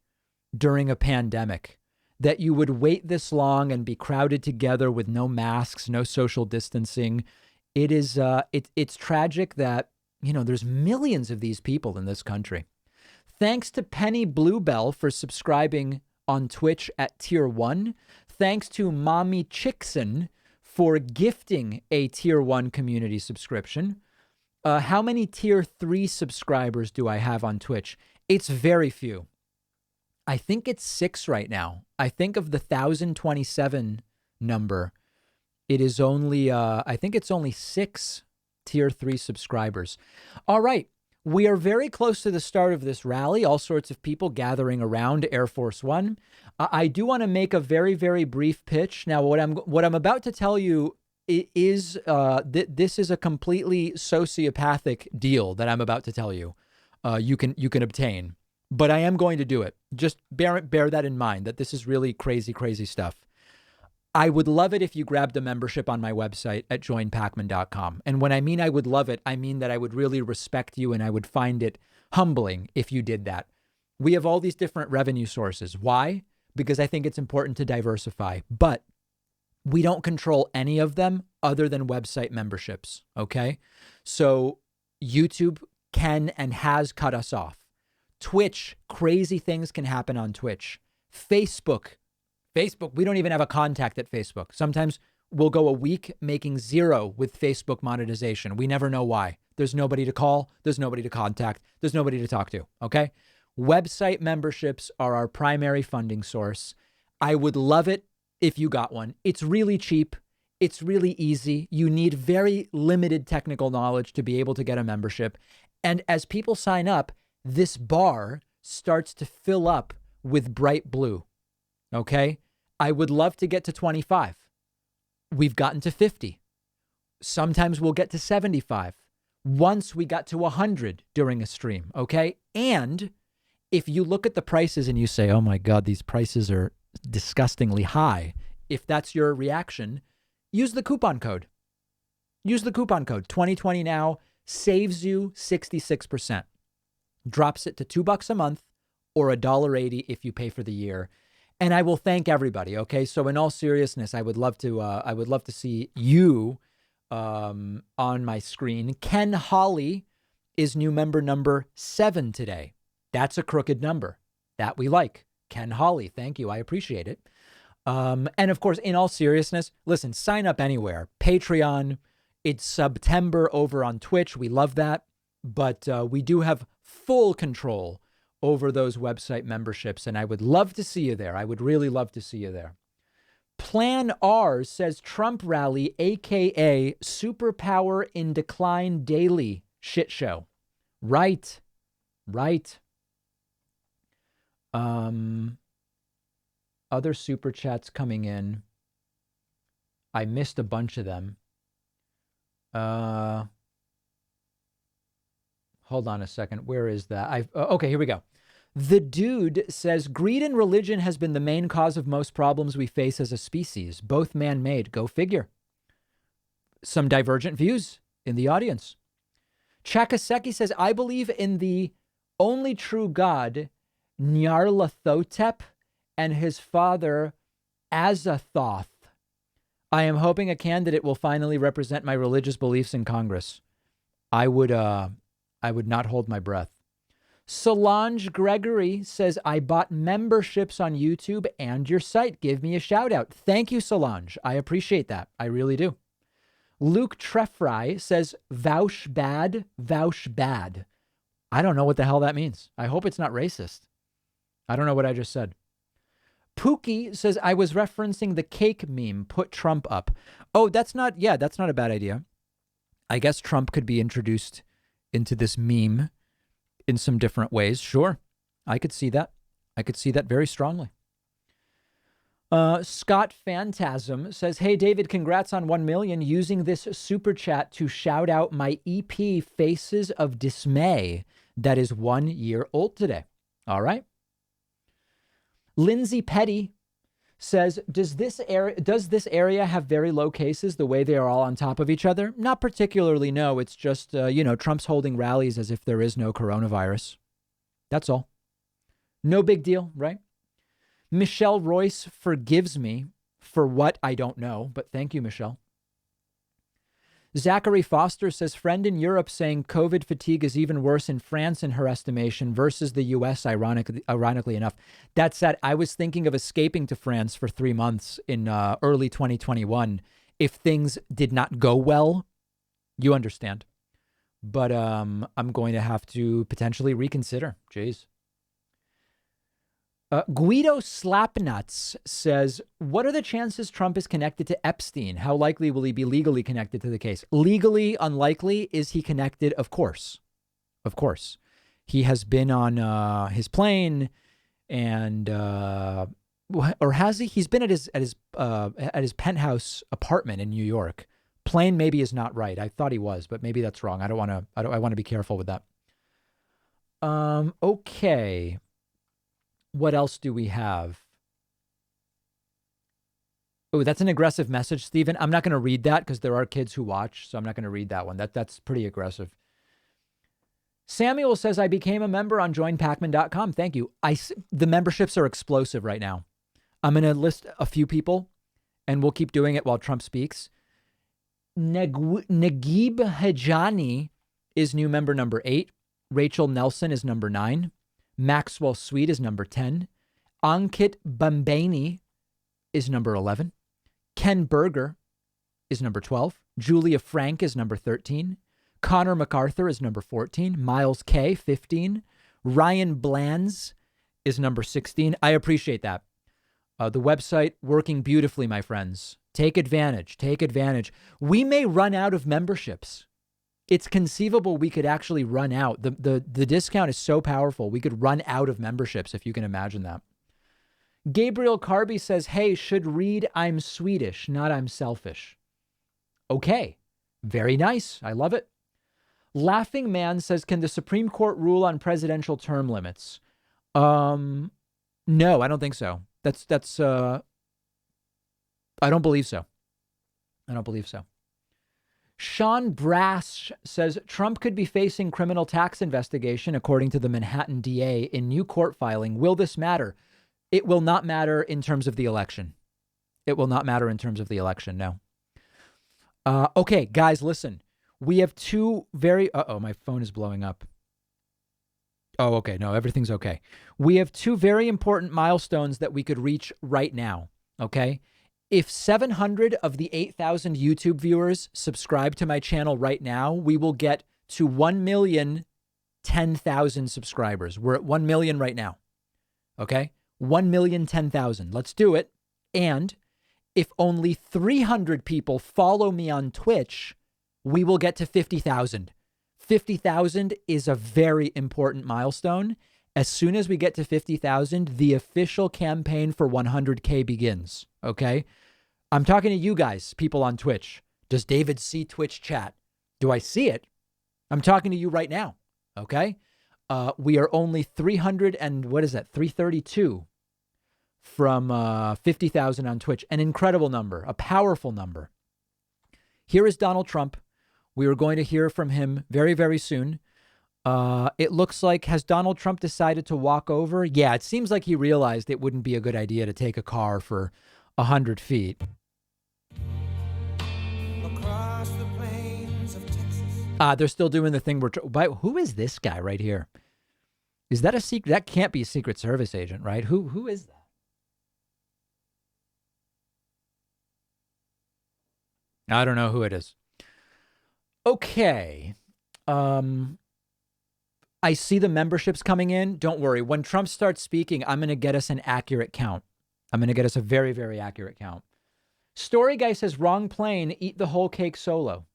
during a pandemic, that you would wait this long and be crowded together with no masks, no social distancing. It is it's tragic that, there's millions of these people in this country. Thanks to Penny Bluebell for subscribing on Twitch at tier 1. Thanks to Mommy Chickson for gifting a tier 1 community subscription. How many tier 3 subscribers do I have on Twitch? It's very few. I think it's 6 right now. I think of the 1,027 number, it is only, I think it's only 6 tier 3 subscribers. All right. We are very close to the start of this rally. All sorts of people gathering around Air Force One. I do want to make a very, very brief pitch. Now, what I'm about to tell you is this is a completely sociopathic deal that I'm about to tell you. You can obtain, but I am going to do it. Just bear that in mind, that this is really crazy, crazy stuff. I would love it if you grabbed a membership on my website at joinpacman.com. And when I mean I would love it, I mean that I would really respect you and I would find it humbling if you did that. We have all these different revenue sources. Why? Because I think it's important to diversify, but we don't control any of them other than website memberships. Okay. So YouTube can and has cut us off. Twitch, crazy things can happen on Twitch. Facebook, we don't even have a contact at Facebook. Sometimes we'll go a week making 0 with Facebook monetization. We never know why. There's nobody to call. There's nobody to contact. There's nobody to talk to. Okay. Website memberships are our primary funding source. I would love it if you got one. It's really cheap. It's really easy. You need very limited technical knowledge to be able to get a membership. And as people sign up, this bar starts to fill up with bright blue. Okay. I would love to get to 25. We've gotten to 50. Sometimes we'll get to 75. Once we got to 100 during a stream. Okay. And if you look at the prices and you say, oh my God, these prices are disgustingly high. If that's your reaction, use the coupon code. Use the coupon code. 2020 now saves you 66%. Drops it to $2 a month or $1.80 if you pay for the year. And I will thank everybody. Okay. So in all seriousness, I would love to see you on my screen. Ken Holly is new member number 7 today. That's a crooked number that we like. Ken Holly. Thank you. I appreciate it. And of course, in all seriousness, listen, sign up anywhere. Patreon. It's September over on Twitch. We love that. But we do have full control over those website memberships. And I would love to see you there. I would really love to see you there. Plan R says Trump rally, AKA superpower in decline daily shit show. Right. Other super chats coming in. I missed a bunch of them. Hold on a second. Where is that? Okay, here we go. The Dude says, greed and religion has been the main cause of most problems we face as a species, both man-made. Go figure. Some divergent views in the audience. Chakaseki says, I believe in the only true God, Nyarlathotep, and his father, Azathoth. I am hoping a candidate will finally represent my religious beliefs in Congress. I would not hold my breath. Solange Gregory says, I bought memberships on YouTube and your site. Give me a shout out. Thank you, Solange. I appreciate that. I really do. Luke Trefry says, vouch bad, vouch bad. I don't know what the hell that means. I hope it's not racist. I don't know what I just said. Pookie says, I was referencing the cake meme, put Trump up. Oh, that's not a bad idea. I guess Trump could be introduced into this meme in some different ways. Sure. I could see that. I could see that very strongly. Scott Phantasm says, hey, David, congrats on 1 million. Using this super chat to shout out my EP Faces of Dismay that is 1 year old today. All right. Lindsay Petty says, does this area have very low cases the way they are all on top of each other? Not particularly, no. It's just, Trump's holding rallies as if there is no coronavirus. That's all. No big deal, right? Michelle Royce forgives me for what I don't know, but thank you, Michelle. Zachary Foster says, friend in Europe saying COVID fatigue is even worse in France in her estimation versus the U.S., ironically enough. That said, I was thinking of escaping to France for 3 months in early 2021 if things did not go well. You understand. But I'm going to have to potentially reconsider. Jeez. Guido Slapnuts says, what are the chances Trump is connected to Epstein? How likely will he be legally connected to the case? Legally unlikely. Is he connected? Of course. Of course. He has been on his plane and or has he? He's been at his penthouse apartment in New York. Plane maybe is not right. I thought he was, but maybe that's wrong. I want to be careful with that. Okay. What else do we have? Oh, that's an aggressive message, Stephen. I'm not going to read that because there are kids who watch, so I'm not going to read that one. That's pretty aggressive. Samuel says, I became a member on joinpacman.com. Thank you. The memberships are explosive right now. I'm going to list a few people, and we'll keep doing it while Trump speaks. Naguib Hajani is new member number 8. Rachel Nelson is number 9. Maxwell Sweet is number 10. Ankit Bambani is number 11. Ken Berger is number 12. Julia Frank is number 13. Connor MacArthur is number 14. Miles K, 15. Ryan Blands is number 16. I appreciate that. The website working beautifully, my friends. Take advantage. Take advantage. We may run out of memberships. It's conceivable we could actually run out. The discount is so powerful. We could run out of memberships, if you can imagine that. Gabriel Carby says, hey, should read I'm Swedish, not I'm selfish. Okay. Very nice. I love it. Laughing Man says, can the Supreme Court rule on presidential term limits? No, I don't think so. I don't believe so. I don't believe so. Sean Brash says Trump could be facing criminal tax investigation, according to the Manhattan DA in new court filing. Will this matter? It will not matter in terms of the election. It will not matter in terms of the election. No. Okay, guys, listen. We have two very... my phone is blowing up. Oh, okay. No, everything's okay. We have two very important milestones that we could reach right now. Okay. If 700 of the 8,000 YouTube viewers subscribe to my channel right now, we will get to 1,010,000 subscribers. We're at 1 million right now. Okay? 1,010,000. Let's do it. And if only 300 people follow me on Twitch, we will get to 50,000. 50,000 is a very important milestone. As soon as we get to 50,000, the official campaign for 100K begins. Okay? I'm talking to you guys, people on Twitch. Does David see Twitch chat? Do I see it? I'm talking to you right now. Okay? We are only 332 from 50,000 on Twitch. An incredible number, a powerful number. Here is Donald Trump. We are going to hear from him very, very soon. It looks like, has Donald Trump decided to walk over? Yeah, it seems like he realized it wouldn't be a good idea to take a car for 100 feet. Across the plains of Texas. They're still doing the thing who is this guy right here? Is that a secret? That can't be a Secret Service agent, right? Who is that? I don't know who it is. Okay. I see the memberships coming in. Don't worry. When Trump starts speaking, I'm going to get us an accurate count. I'm going to get us a very, very accurate count. Story Guy says, wrong plane, eat the whole cake solo.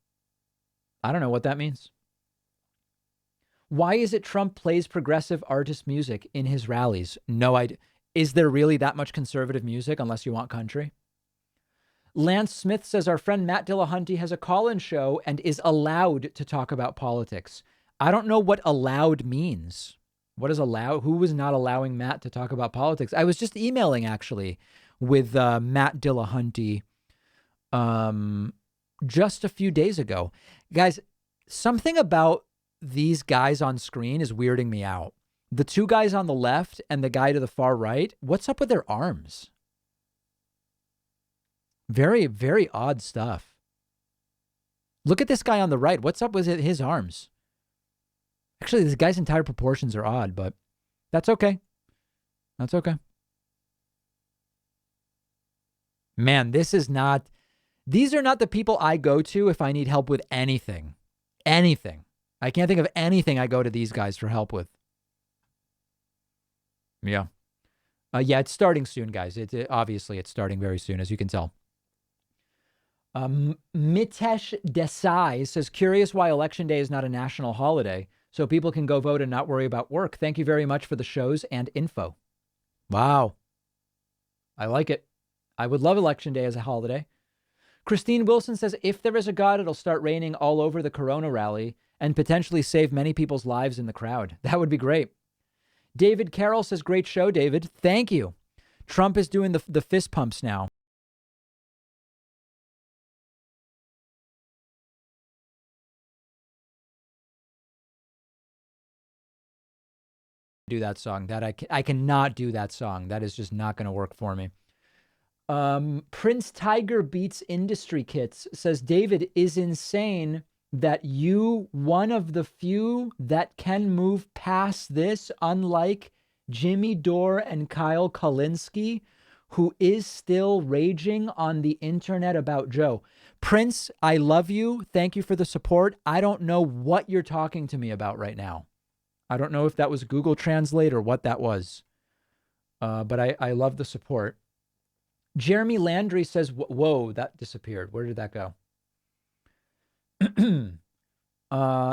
I don't know what that means. Why is it Trump plays progressive artist music in his rallies? No idea. Is there really that much conservative music unless you want country? Lance Smith says our friend Matt Dillahunty has a call-in show and is allowed to talk about politics. I don't know what allowed means. What is allowed? Who was not allowing Matt to talk about politics? I was just emailing actually with Matt Dillahunty just a few days ago. Guys, something about these guys on screen is weirding me out. The two guys on the left and the guy to the far right, what's up with their arms? Very, very odd stuff. Look at this guy on the right. What's up with his arms? Actually, this guy's entire proportions are odd, but that's okay. That's okay. Man, these are not the people I go to if I need help with anything. Anything. I can't think of anything I go to these guys for help with. Yeah. Yeah, it's starting soon, guys. Obviously, it's starting very soon, as you can tell. Mitesh Desai says, curious why Election Day is not a national holiday, so people can go vote and not worry about work. Thank you very much for the shows and info. Wow. I like it. I would love Election Day as a holiday. Christine Wilson says, if there is a God, it'll start raining all over the Corona rally and potentially save many people's lives in the crowd. That would be great. David Carroll says, great show, David. Thank you. Trump is doing the fist pumps now. Do that song. That I cannot do that song. That is just not going to work for me. Prince Tiger Beats Industry Kits says, David is insane that you, one of the few that can move past this, unlike Jimmy Dore and Kyle Kulinski, who is still raging on the internet about Joe. Prince, I love you. Thank you for the support. I don't know what you're talking to me about right now. I don't know if that was Google Translate or what that was. But I love the support. Jeremy Landry says, whoa, that disappeared. Where did that go?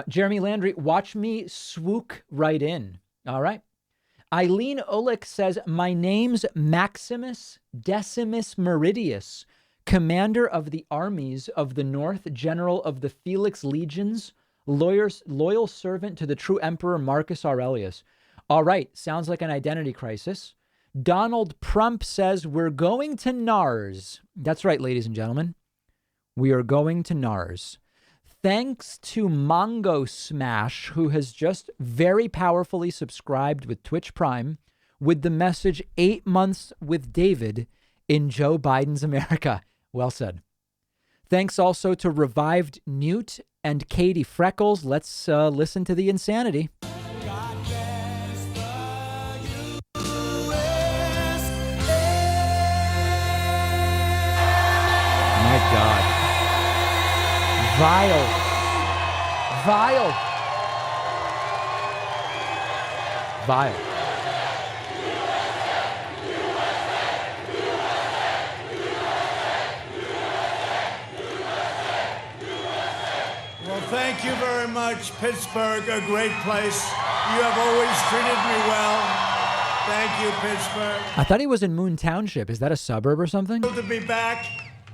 Jeremy Landry, watch me swook right in. All right. Eileen Olick says, my name's Maximus Decimus Meridius, commander of the armies of the North, general of the Felix Legions, loyal servant to the true emperor Marcus Aurelius. All right. Sounds like an identity crisis. Donald Prump says, we're going to NARS. That's right, ladies and gentlemen. We are going to NARS. Thanks to Mongo Smash, who has just very powerfully subscribed with Twitch Prime with the message 8 months with David in Joe Biden's America. Well said. Thanks also to Revived Newt and Katie Freckles. Let's listen to the insanity. My God. Vile. Well, thank you very much, Pittsburgh, a great place. You have always treated me well. Thank you, Pittsburgh. I thought he was in Moon Township. Is that a suburb or something? To be back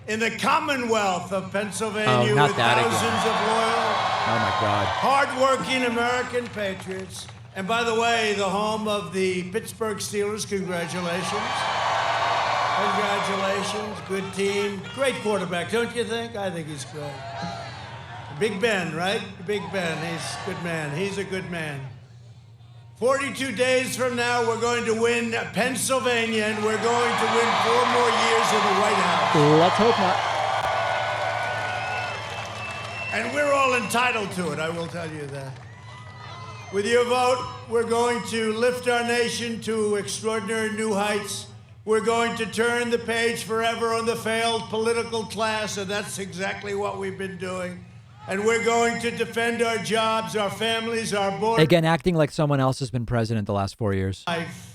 in the Commonwealth of Pennsylvania Oh, not with that again. thousands of loyal, Oh, my God. hardworking American patriots. And by the way, the home of the Pittsburgh Steelers. Congratulations. Congratulations. Good team. Great quarterback, don't you think? I think he's great. Big Ben, right? Big Ben. He's a good man. He's a good man. 42 days from now, we're going to win Pennsylvania, and we're going to win 4 more years in the White House. Let's hope not. And we're all entitled to it, I will tell you that. With your vote, we're going to lift our nation to extraordinary new heights. We're going to turn the page forever on the failed political class, and that's exactly what we've been doing. And we're going to defend our jobs, our families, our border Again, acting like someone else has been president the last 4 years. life.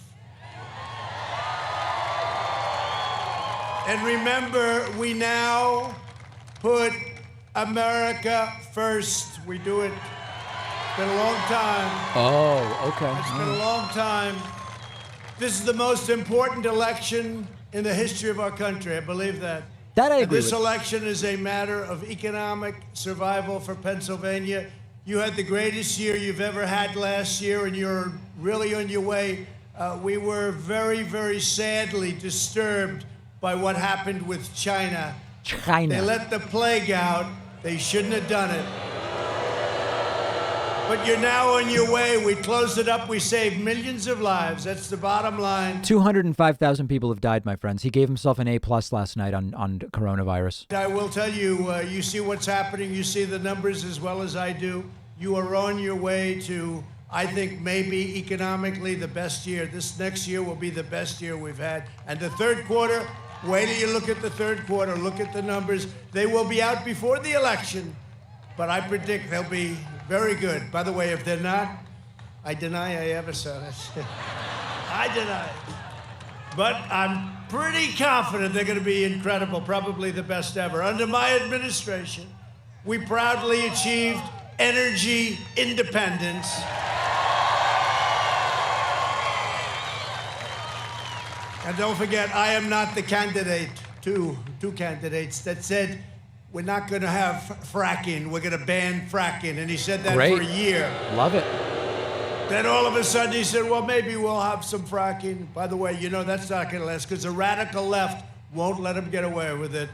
And remember, we now put America first. We do it. It's been a long time. Oh, okay. It's been a long time. This is the most important election in the history of our country. I believe that. That I And agree this with. election is a matter of economic survival for Pennsylvania. You had the greatest year you've ever had last year, and you're really on your way. We were very, very sadly disturbed by what happened with China. They China. let the plague out. They shouldn't have done it. But you're now on your way. We closed it up. We saved millions of lives. That's the bottom line. 205,000 people have died, my friends. He gave himself an A+ last night on coronavirus. I will tell you, you see what's happening. You see the numbers as well as I do. You are on your way to, I think, maybe economically the best year. This next year will be the best year we've had. And the third quarter, wait till you look at the third quarter. Look at the numbers. They will be out before the election, but I predict they'll be very good. By the way, if they're not, I deny I ever saw this. I deny it. But I'm pretty confident they're going to be incredible, probably the best ever. Under my administration, we proudly achieved energy independence. And don't forget, I am not the candidate, two candidates that said, we're not going to have fracking. We're going to ban fracking. And he said that Great. for a year. Love it. Then all of a sudden he said, well, maybe we'll have some fracking. By the way, you know that's not going to last because the radical left won't let him get away with it.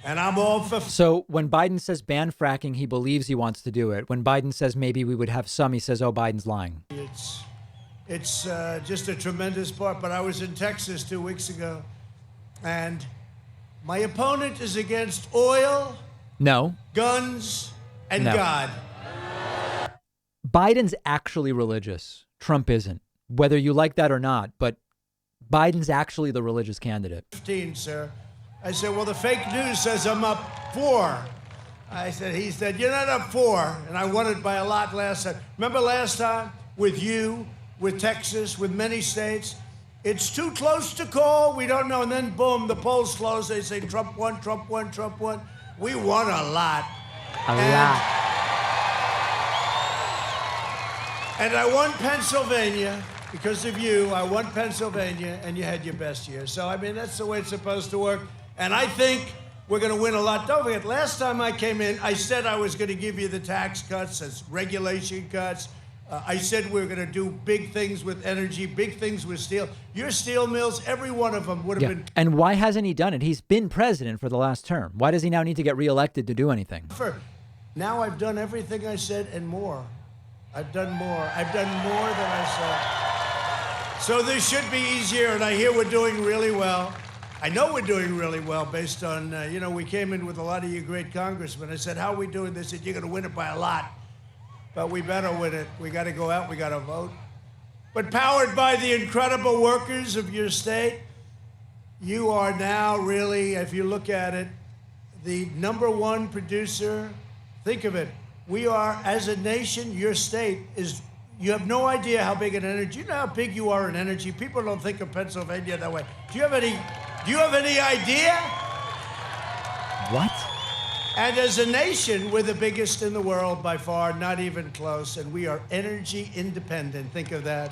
And I'm all for... So when Biden says ban fracking, he believes he wants to do it. When Biden says maybe we would have some, he says, oh, Biden's lying. It's just a tremendous part. But I was in Texas 2 weeks ago, and my opponent is against oil, No. guns, and No. God. Biden's actually religious. Trump isn't. Whether you like that or not, but Biden's actually the religious candidate. 15, sir. I said, well, the fake news says I'm up 4. He said, you're not up 4. And I won it by a lot last time. Remember last time with you, with Texas, with many states? It's too close to call. We don't know. And then, boom, the polls close. They say Trump won, Trump won, Trump won. We won a lot. A lot. And I won Pennsylvania because of you. I won Pennsylvania, and you had your best year. So, I mean, that's the way it's supposed to work. And I think we're going to win a lot. Don't forget, last time I came in, I said I was going to give you the tax cuts, as regulation cuts. I said we were going to do big things with energy, big things with steel. Your steel mills, every one of them would have been... And why hasn't he done it? He's been president for the last term. Why does he now need to get reelected to do anything? Now I've done everything I said and more. I've done more. I've done more than I said. So this should be easier, and I hear we're doing really well. I know we're doing really well based on, we came in with a lot of you great congressmen. I said, how are we doing? They said, you're going to win it by a lot. But we better win it. We got to go out. We got to vote. But powered by the incredible workers of your state, you are now really, if you look at it, the #1 producer. Think of it. We are, as a nation, your state is, you have no idea how big in energy. You know how big you are in energy? People don't think of Pennsylvania that way. Do you have any idea? What? And as a nation, we're the biggest in the world by far, not even close, and we are energy independent. Think of that.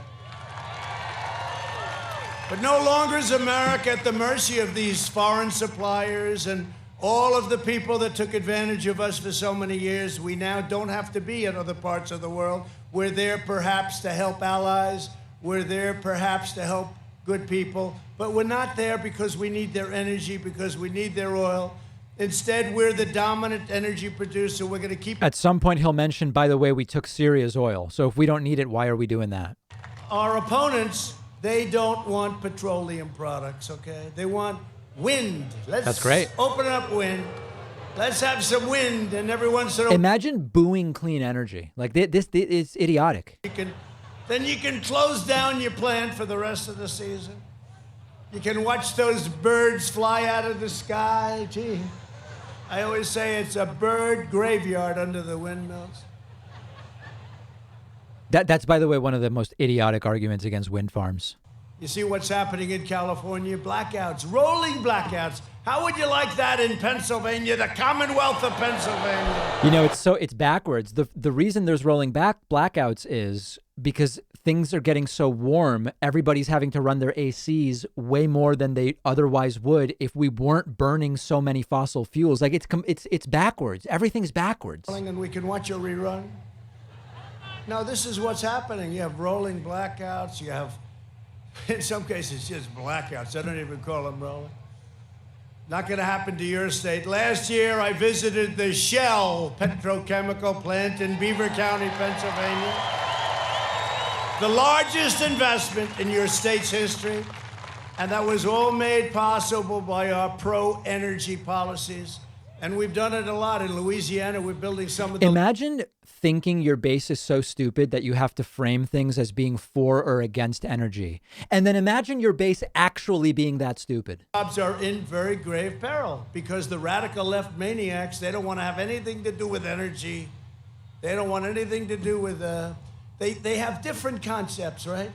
But no longer is America at the mercy of these foreign suppliers and all of the people that took advantage of us for so many years. We now don't have to be in other parts of the world. We're there perhaps to help allies. We're there perhaps to help good people. But we're not there because we need their energy, because we need their oil. Instead, we're the dominant energy producer. We're going to keep... At some point, he'll mention, by the way, we took Syria's oil. So if we don't need it, why are we doing that? Our opponents, they don't want petroleum products, okay? They want wind. That's great. Open up wind. Let's have some wind, and every once in a while... Imagine booing clean energy. Like, this is idiotic. Then you can close down your plant for the rest of the season. You can watch those birds fly out of the sky. Gee, I always say it's a bird graveyard under the windmills. That's, by the way, one of the most idiotic arguments against wind farms. You see what's happening in California? Blackouts, rolling blackouts. How would you like that in Pennsylvania, the Commonwealth of Pennsylvania? You know, it's backwards. The reason there's rolling back blackouts is because things are getting so warm. Everybody's having to run their ACs way more than they otherwise would if we weren't burning so many fossil fuels. Like it's backwards. Everything's backwards. And we can watch a rerun. No, this is what's happening. You have rolling blackouts. You have, in some cases, just blackouts. I don't even call them rolling. Not going to happen to your state. Last year, I visited the Shell petrochemical plant in Beaver County, Pennsylvania. The largest investment in your state's history. And that was all made possible by our pro-energy policies. And we've done it a lot in Louisiana. We're building some of the... Imagine thinking your base is so stupid that you have to frame things as being for or against energy. And then imagine your base actually being that stupid. Jobs are in very grave peril because the radical left maniacs, they don't want to have anything to do with energy. They don't want anything to do with... They have different concepts, right?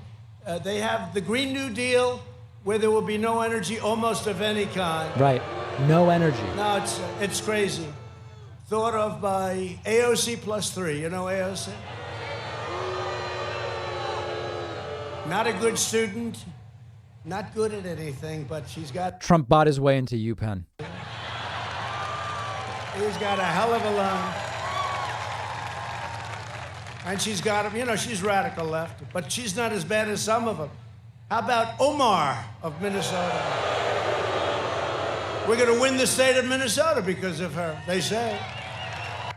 They have the Green New Deal, where there will be no energy almost of any kind. Right. No energy. No, it's crazy. Thought of by AOC plus 3. You know AOC? Not a good student, not good at anything, but she's got... Trump bought his way into UPenn. He's got a hell of a lung. And she's got, you know, she's radical left, but she's not as bad as some of them. How about Omar of Minnesota? We're going to win the state of Minnesota because of her, they say.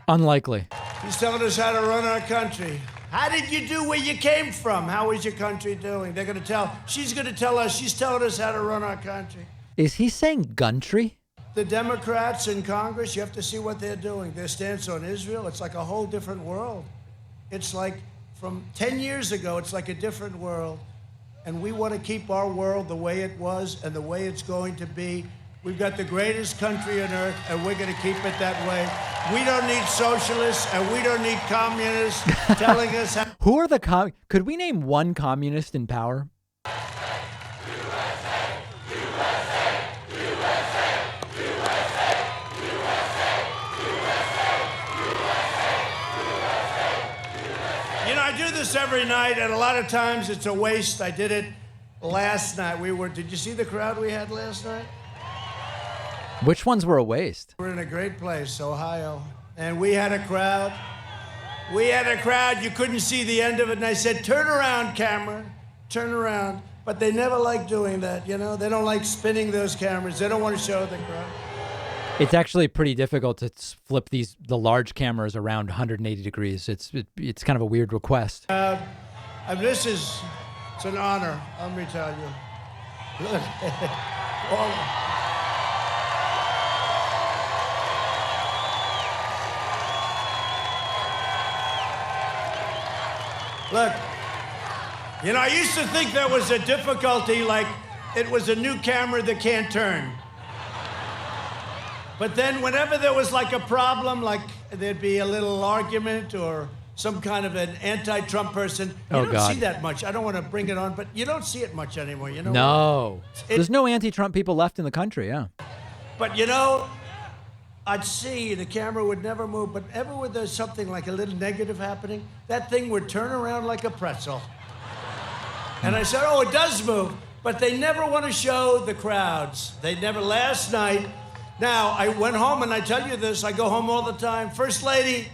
Unlikely. He's telling us how to run our country. How did you do where you came from? How is your country doing? They're going to tell, she's going to tell us, she's telling us how to run our country. Is he saying country? The Democrats in Congress, you have to see what they're doing. Their stance on Israel, it's like a whole different world. It's like from 10 years ago, it's like a different world. And we want to keep our world the way it was and the way it's going to be. We've got the greatest country on earth, and we're going to keep it that way. We don't need socialists, and we don't need communists telling us how... Who are the Could we name one communist in power? You know, I do this every night, and a lot of times it's a waste. I did it last night. Did you see the crowd we had last night? Which ones were a waste? We're in a great place, Ohio, and we had a crowd. We had a crowd, you couldn't see the end of it, and I said, turn around, camera, turn around. But they never like doing that, you know? They don't like spinning those cameras. They don't want to show the crowd. It's actually pretty difficult to flip the large cameras around 180 degrees. It's kind of a weird request. And it's an honor, let me tell you. Look, Look, you know, I used to think there was a difficulty, like it was a new camera that can't turn. But then whenever there was like a problem, like there'd be a little argument or some kind of an anti-Trump person, you don't see that much. I don't want to bring it on, but you don't see it much anymore, you know? No. There's no anti-Trump people left in the country, yeah. But you know, I'd see the camera would never move, but ever when there's something like a little negative happening, that thing would turn around like a pretzel. And I said, oh, it does move, but they never want to show the crowds. They never, last night, now I went home and I tell you this, I go home all the time. First lady,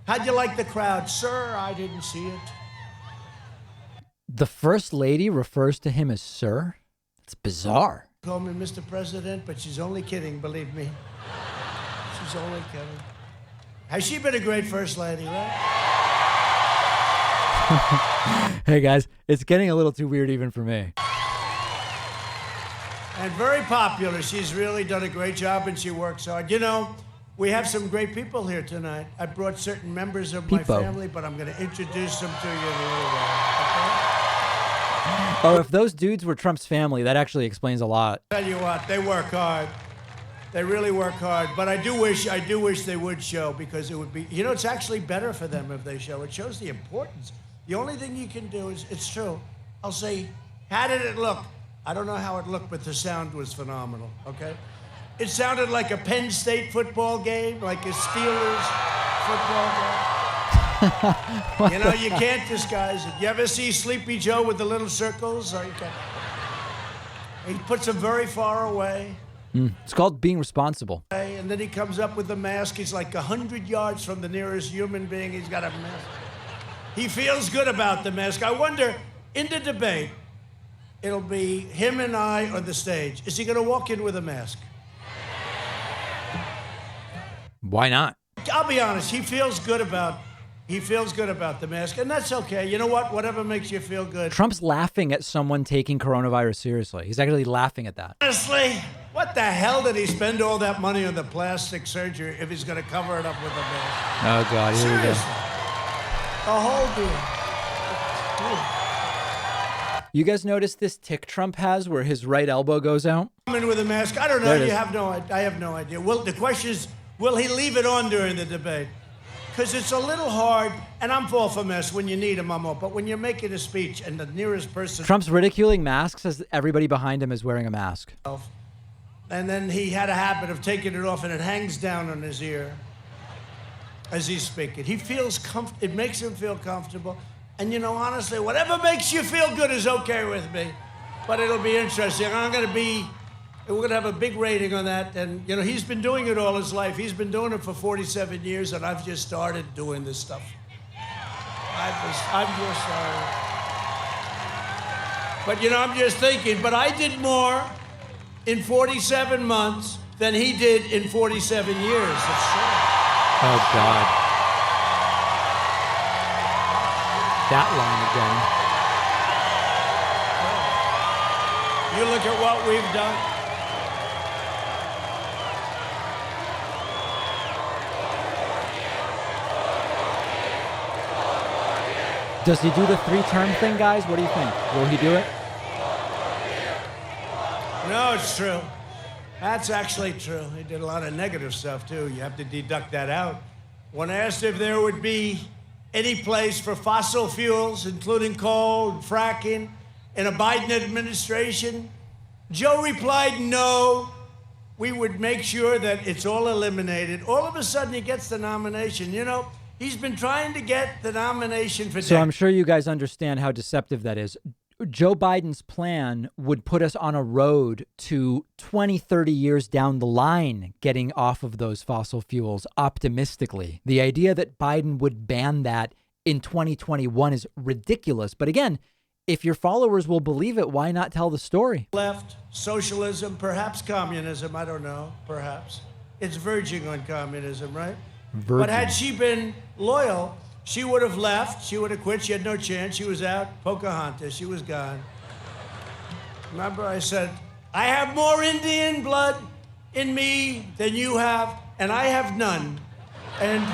how'd you like the crowd? Sir, I didn't see it. The first lady refers to him as sir? It's bizarre. Call me Mr. President, but she's only kidding, believe me. She's only kidding. Has she been a great first lady, right? Hey guys, it's getting a little too weird even for me. And very popular. She's really done a great job and she works hard. You know, we have some great people here tonight. I brought certain members of my family, but I'm going to introduce them to you in a little while. Okay? Oh, if those dudes were Trump's family, that actually explains a lot. Tell you what, they work hard. They really work hard, but I do wish they would show, because it would be, it's actually better for them if they show. It shows the importance. The only thing you can do is, it's true, I'll say, how did it look? I don't know how it looked, but the sound was phenomenal, okay? It sounded like a Penn State football game, like a Steelers football game. You can't disguise it. You ever see Sleepy Joe with the little circles? He puts them very far away. It's called being responsible. And then he comes up with the mask. He's like 100 yards from the nearest human being. He's got a mask. He feels good about the mask. I wonder, in the debate, it'll be him and I on the stage. Is he going to walk in with a mask? Why not? I'll be honest. He feels good about the mask, and that's okay. You know what? Whatever makes you feel good. Trump's laughing at someone taking coronavirus seriously. He's actually laughing at that. Honestly, what the hell did he spend all that money on the plastic surgery if he's going to cover it up with a mask? Oh, God. Here we go. Seriously. The whole deal. You guys notice this tick Trump has where his right elbow goes out? Come in with a mask. I don't know. I have no idea. Well, the question is, will he leave it on during the debate? Because it's a little hard, and I'm all for mess when you need them, I'm all. But when you're making a speech and the nearest person... Trump's ridiculing masks as everybody behind him is wearing a mask. And then he had a habit of taking it off, and it hangs down on his ear as he's speaking. He feels it makes him feel comfortable. And, honestly, whatever makes you feel good is okay with me. But it'll be interesting. We're going to have a big rating on that. And, he's been doing it all his life. He's been doing it for 47 years, and I've just started doing this stuff. I'm just started. But, I'm just thinking, but I did more in 47 months than he did in 47 years. It's true. Oh, God. That line again. You look at what we've done. Does he do the 3-term thing, guys? What do you think? Will he do it? No, it's true. That's actually true. He did a lot of negative stuff, too. You have to deduct that out. When asked if there would be any place for fossil fuels, including coal and fracking, in a Biden administration, Joe replied, no. We would make sure that it's all eliminated. All of a sudden, he gets the nomination. He's been trying to get the nomination for decades. So I'm sure you guys understand how deceptive that is. Joe Biden's plan would put us on a road to 20, 30 years down the line getting off of those fossil fuels optimistically. The idea that Biden would ban that in 2021 is ridiculous. But again, if your followers will believe it, why not tell the story? Left, socialism, perhaps communism, I don't know, perhaps. It's verging on communism, right? But had she been loyal, she would have left. She would have quit. She had no chance. She was out. Pocahontas. She was gone. Remember, I said, I have more Indian blood in me than you have, and I have none. And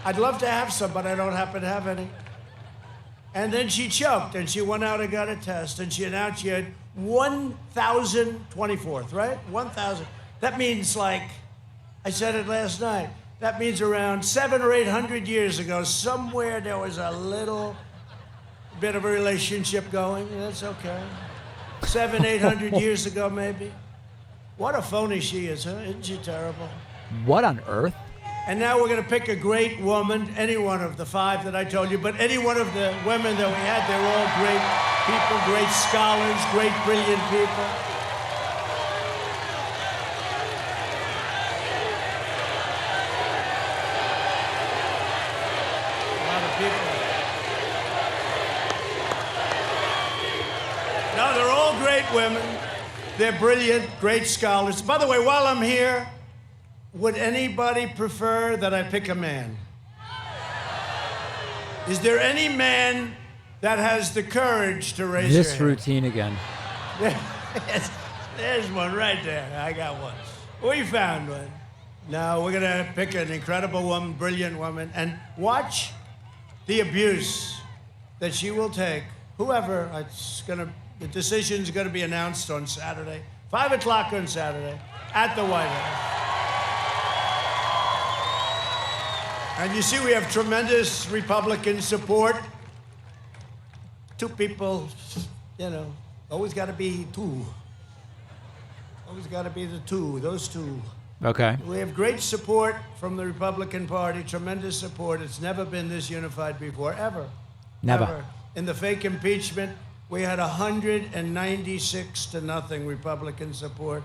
I'd love to have some, but I don't happen to have any. And then she choked, and she went out and got a test, and she announced she had 1,024th, right? 1,000. That means, like, I said it last night. That means around 700 or 800 years ago, somewhere there was a little bit of a relationship going. That's okay. 700, 800 years ago, maybe. What a phony she is, huh? Isn't she terrible? What on earth? And now we're going to pick a great woman, any one of the 5 that I told you, but any one of the women that we had, they're all great people, great scholars, great, brilliant people. No, they're all great women. They're brilliant, great scholars. By the way, while I'm here, would anybody prefer that I pick a man? Is there any man that has the courage to raise This your hand? routine again. There's one right there. I got one. We found one. Now we're gonna pick an incredible woman, brilliant woman, and watch the abuse that she will take. Whoever, the decision's gonna be announced on Saturday, 5 o'clock on Saturday. At the White House. And you see, we have tremendous Republican support. Two people, always got to be two. Always got to be the two, those two. Okay. We have great support from the Republican Party, tremendous support. It's never been this unified before, ever. Never. Ever. In the fake impeachment, we had 196-0 Republican support,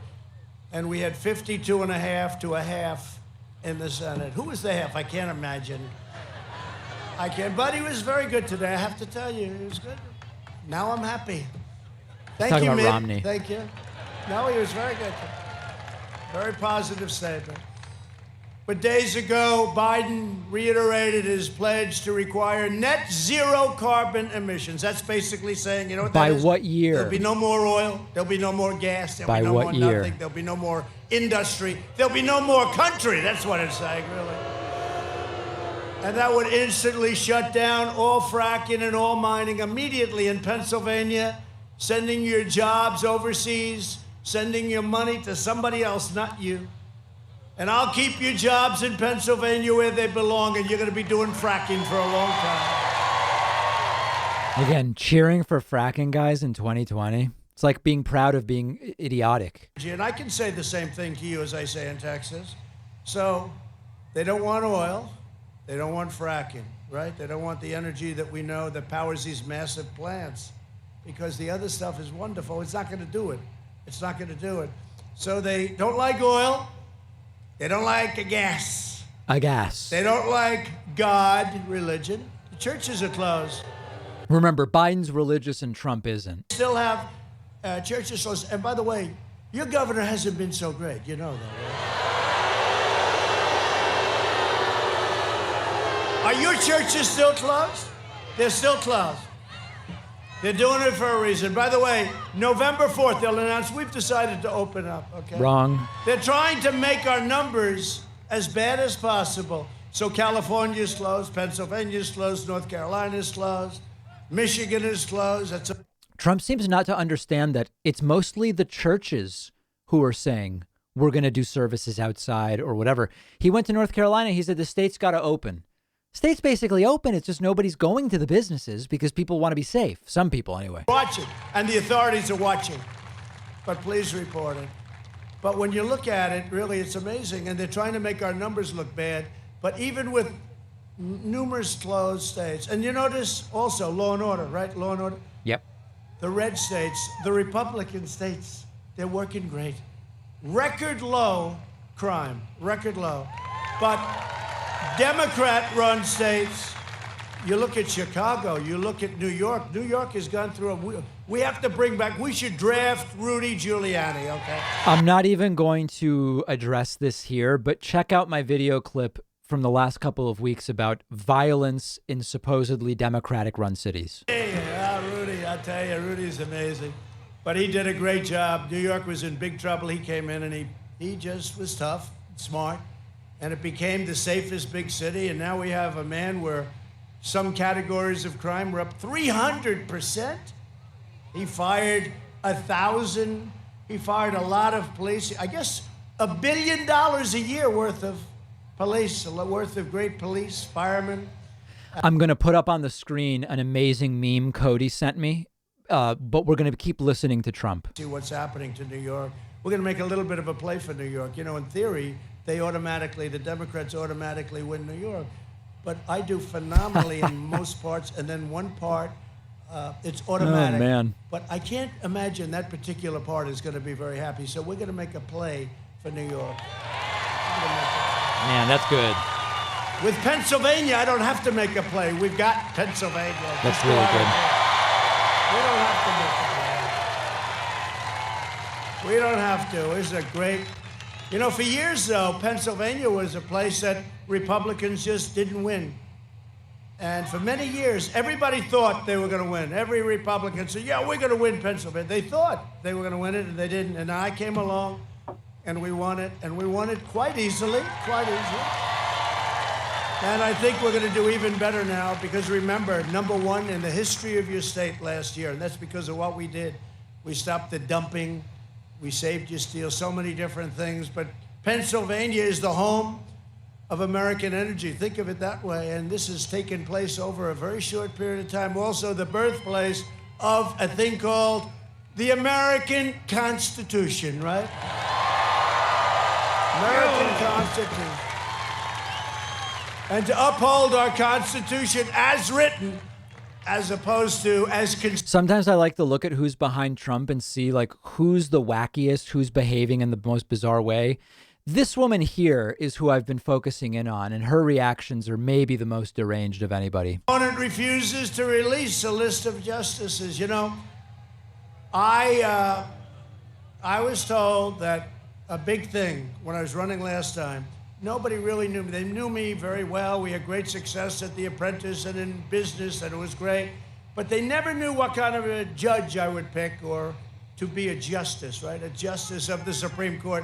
and we had 52.5 to a half in the Senate. Who was the half? I can't imagine. I can't, but he was very good today, I have to tell you. He was good. Now I'm happy. Thank Talking you, about Mitt. Romney. Thank you. No, he was very good. Very positive statement. But days ago, Biden reiterated his pledge to require net zero carbon emissions. That's basically saying, you know what that is? By what year? There'll be no more oil. There'll be no more gas. There'll By be no what more year? nothing. There'll be no more industry. There'll be no more country. That's what it's saying, really. And that would instantly shut down all fracking and all mining immediately in Pennsylvania, sending your jobs overseas, sending your money to somebody else, not you. And I'll keep your jobs in Pennsylvania where they belong, and you're going to be doing fracking for a long time. Again, cheering for fracking guys in 2020. It's like being proud of being idiotic. And I can say the same thing to you as I say in Texas. So they don't want oil. They don't want fracking, right? They don't want the energy that we know that powers these massive plants, because the other stuff is wonderful. It's not going to do it. It's not going to do it. So they don't like oil. They don't like gas. A gas. They don't like God, religion. The churches are closed. Remember, Biden's religious and Trump isn't. Still have churches closed. And by the way, your governor hasn't been so great. You know that, right? Are your churches still closed? They're still closed. They're doing it for a reason. By the way, November 4th, they'll announce we've decided to open up, okay? Wrong. They're trying to make our numbers as bad as possible. So California's closed, Pennsylvania's closed, North Carolina's closed, Michigan is closed. Trump seems not to understand that it's mostly the churches who are saying we're going to do services outside or whatever. He went to North Carolina. He said the state's got to open. State's basically open. It's just nobody's going to the businesses because people want to be safe. Some people, anyway. Watching, and the authorities are watching. But please report it. But when you look at it, really, it's amazing. And they're trying to make our numbers look bad. But even with numerous closed states, and you notice also law and order, right? Law and order. Yep. The red states, the Republican states, they're working great. Record low crime, record low. But Democrat-run states, you look at Chicago, you look at New York. New York has gone through we have to bring back, we should draft Rudy Giuliani, okay? I'm not even going to address this here, but check out my video clip from the last couple of weeks about violence in supposedly Democratic-run cities. Hey, Rudy, I tell you, Rudy's amazing. But he did a great job. New York was in big trouble. He came in and he just was tough, smart. And it became the safest big city. And now we have a man where some categories of crime were up 300%. He fired 1,000. He fired a lot of police. I guess $1 billion a year worth of police, worth of great police, firemen. I'm going to put up on the screen an amazing meme Cody sent me, but we're going to keep listening to Trump. See what's happening to New York. We're going to make a little bit of a play for New York. You know, in theory, the Democrats automatically win New York. But I do phenomenally in most parts, and then one part, it's automatic. Oh, man. But I can't imagine that particular part is going to be very happy. So we're going to make a play for New York. Man, that's good. With Pennsylvania, I don't have to make a play. We've got Pennsylvania. That's really good. We don't have to make a play. We don't have to. This is a great... You know, for years, though, Pennsylvania was a place that Republicans just didn't win. And for many years, everybody thought they were going to win. Every Republican said, yeah, we're going to win Pennsylvania. They thought they were going to win it, and they didn't. And I came along, and we won it. And we won it quite easily, And I think we're going to do even better now because, remember, #1 in the history of your state last year, and that's because of what we did. We stopped the dumping We saved your steel, so many different things. But Pennsylvania is the home of American energy. Think of it that way. And this has taken place over a very short period of time. Also, the birthplace of a thing called the American Constitution, right? American Constitution. And to uphold our Constitution as written, as opposed to as Sometimes I like to look at who's behind Trump and see like who's the wackiest, who's behaving in the most bizarre way. This woman here is who I've been focusing in on, and her reactions are maybe the most deranged of anybody. Opponent refuses to release a list of justices. You know, I was told that a big thing when I was running last time. Nobody really knew me. They knew me very well. We had great success at The Apprentice and in business, and it was great. But they never knew what kind of a judge I would pick or to be a justice, right? A justice of the Supreme Court.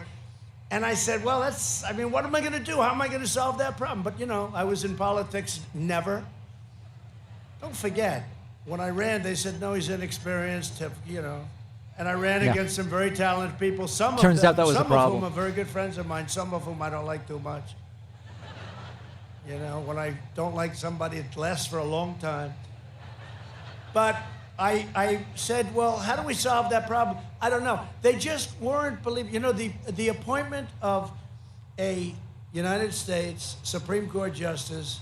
And I said, well, what am I going to do? How am I going to solve that problem? But, you know, I was in politics never. Don't forget, when I ran, they said, no, he's inexperienced, you know. And I ran against some very talented people. Turns out that was a problem. Some of whom are very good friends of mine. Some of whom I don't like too much. You know, when I don't like somebody, it lasts for a long time. But I said, well, how do we solve that problem? I don't know. They just weren't believing. You know, the appointment of a United States Supreme Court justice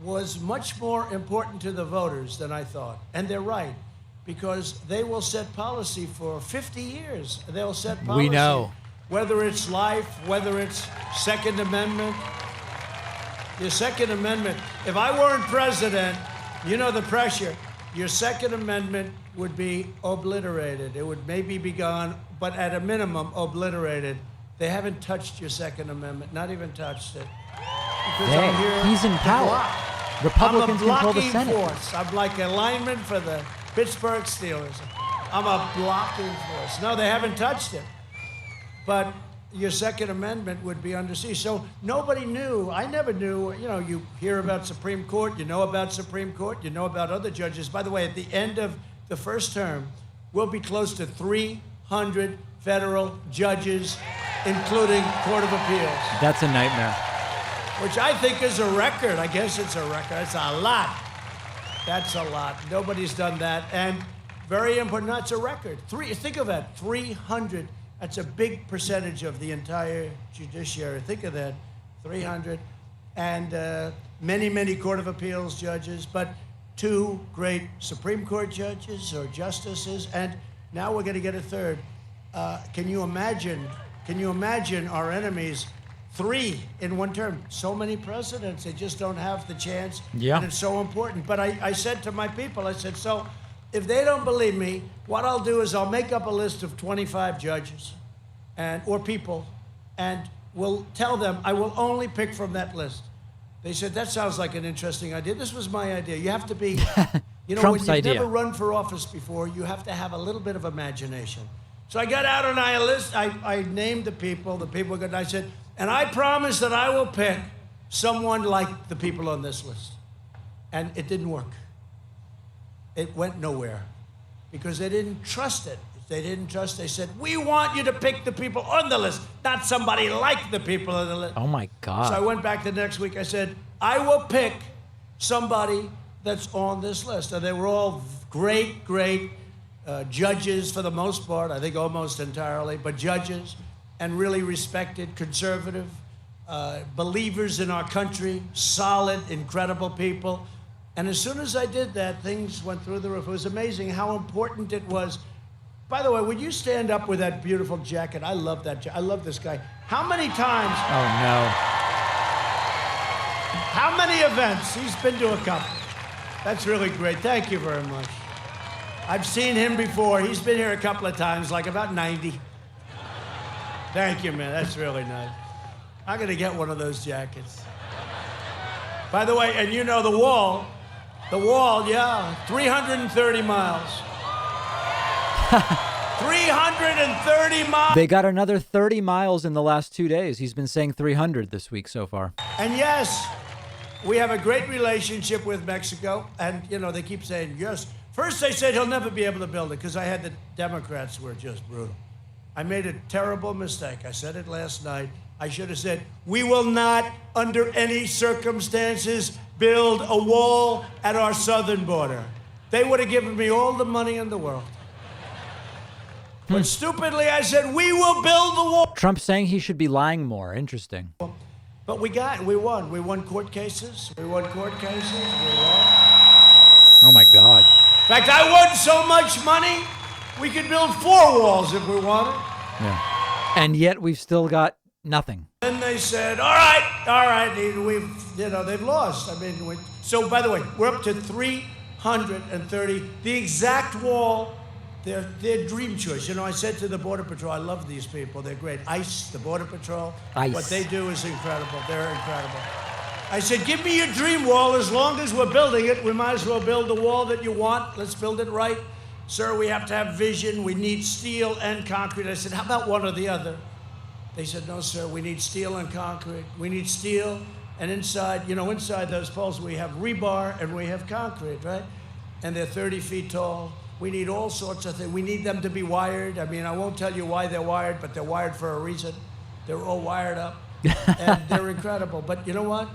was much more important to the voters than I thought. And they're right. Because they will set policy for 50 years. They'll set policy. We know. Whether it's life, whether it's Second Amendment. Your Second Amendment, if I weren't president, you know the pressure. Your Second Amendment would be obliterated. It would maybe be gone, but at a minimum, obliterated. They haven't touched your Second Amendment, not even touched it. Because Hey, I'm here he's in to power. block. Republicans I'm a control the blocking Senate. force. I'm like a lineman for the Pittsburgh Steelers. I'm a blocking force. No, they haven't touched it. But your Second Amendment would be under siege. So nobody knew. I never knew. You know, you hear about Supreme Court. You know about Supreme Court. You know about other judges. By the way, at the end of the first term, we'll be close to 300 federal judges, including Court of Appeals. That's a nightmare. Which I think is a record. I guess it's a record. It's a lot. That's a lot. Nobody's done that. And very important, that's a record. Think of that, 300. That's a big percentage of the entire judiciary. Think of that, 300. And many, many Court of Appeals judges, but 2 great Supreme Court judges or justices. And now we're going to get a third. Can you imagine our enemies? 3 in one term. So many presidents, they just don't have the chance. Yeah. And it's so important. But I said to my people, I said, so if they don't believe me, what I'll do is I'll make up a list of 25 judges or people, and we'll tell them I will only pick from that list. They said, that sounds like an interesting idea. This was my idea. You have to be, you know, Trump's when you've idea. never run for office before, you have to have a little bit of imagination. So I got out on a list. I named the people were good. I said, and I promise that I will pick someone like the people on this list. And it didn't work. It went nowhere because they didn't trust it. They didn't trust. They said, we want you to pick the people on the list, not somebody like the people on the list. Oh my God. So I went back the next week. I said, I will pick somebody that's on this list. And they were all great, great judges for the most part, I think almost entirely, but judges, and really respected, conservative, believers in our country, solid, incredible people. And as soon as I did that, things went through the roof. It was amazing how important it was. By the way, would you stand up with that beautiful jacket? I love that jacket. I love this guy. How many times? Oh no. How many events? He's been to a couple. That's really great. Thank you very much. I've seen him before. He's been here a couple of times, like about 90. Thank you, man. That's really nice. I'm going to get one of those jackets. By the way, and you know the wall, yeah, 330 miles. 330 miles. They got another 30 miles in the last 2 days. He's been saying 300 this week so far. And yes, we have a great relationship with Mexico. And, you know, they keep saying, yes. First they said he'll never be able to build it because I had the Democrats were just brutal. I made a terrible mistake. I said it last night. I should have said, we will not, under any circumstances, build a wall at our southern border. They would have given me all the money in the world. But stupidly, I said, we will build the wall. Trump saying he should be lying more. Interesting. But we won. We won court cases. We won. Oh my God. In fact, I won so much money, we could build 4 walls if we wanted. Yeah. And yet we've still got nothing. Then they said, all right, they've lost. I mean, so by the way, we're up to 330. The exact wall, their dream choice. You know, I said to the Border Patrol, I love these people. They're great. ICE, the Border Patrol. ICE. What they do is incredible. They're incredible. I said, give me your dream wall. As long as we're building it, we might as well build the wall that you want. Let's build it right. Sir, we have to have vision. We need steel and concrete. I said, how about one or the other? They said, no, sir, we need steel and concrete. We need steel, and inside those poles, we have rebar and we have concrete, right? And they're 30 feet tall. We need all sorts of things. We need them to be wired. I mean, I won't tell you why they're wired, but they're wired for a reason. They're all wired up, and they're incredible. But you know what?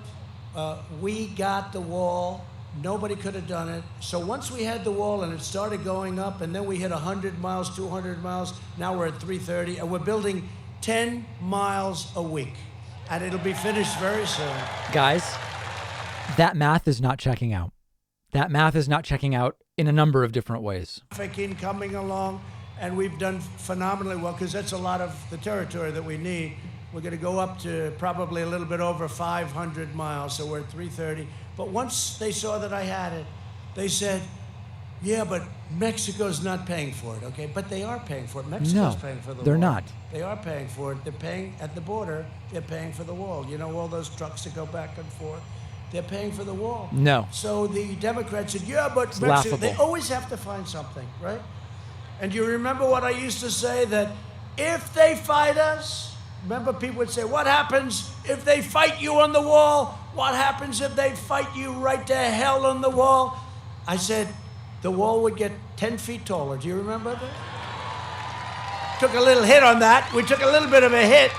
We got the wall. Nobody could have done it. So once we had the wall and it started going up, and then we hit 100 miles, 200 miles, now we're at 330, and we're building 10 miles a week. And it'll be finished very soon. Guys, that math is not checking out. That math is not checking out in a number of different ways. Trafficking coming along, and we've done phenomenally well, because that's a lot of the territory that we need. We're going to go up to probably a little bit over 500 miles, so we're at 330. But once they saw that I had it, they said, yeah, but Mexico's not paying for it, okay? But they are paying for it. Mexico's paying for the wall. They're not. They are paying for it. They're paying at the border. They're paying for the wall. You know, all those trucks that go back and forth. They're paying for the wall. No. So the Democrats said, yeah, but Mexico, laughable. they always have to find something, right? And you remember what I used to say, that if they fight us, remember people would say, what happens if they fight you on the wall? What happens if they fight you right to hell on the wall? I said, the wall would get 10 feet taller. Do you remember that? Took a little hit on that. We took a little bit of a hit.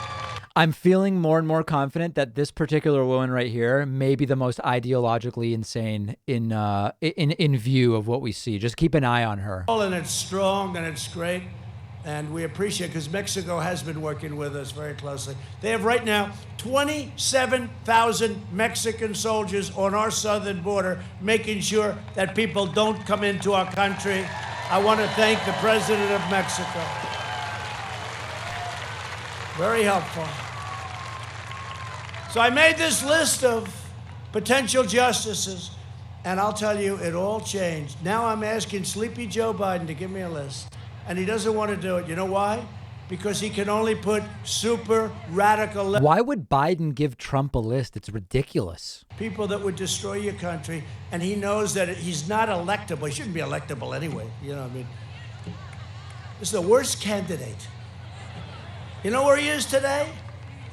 I'm feeling more and more confident that this particular woman right here may be the most ideologically insane in view of what we see. Just keep an eye on her. And it's strong and it's great. And we appreciate it, because Mexico has been working with us very closely. They have right now 27,000 Mexican soldiers on our southern border, making sure that people don't come into our country. I want to thank the President of Mexico. Very helpful. So I made this list of potential justices, and I'll tell you, it all changed. Now I'm asking Sleepy Joe Biden to give me a list. And he doesn't want to do it. You know why? Because he can only put super radical Why would Biden give Trump a list? It's ridiculous. people that would destroy your country. And he knows that he's not electable. He shouldn't be electable anyway. You know what I mean? This is the worst candidate. You know where he is today?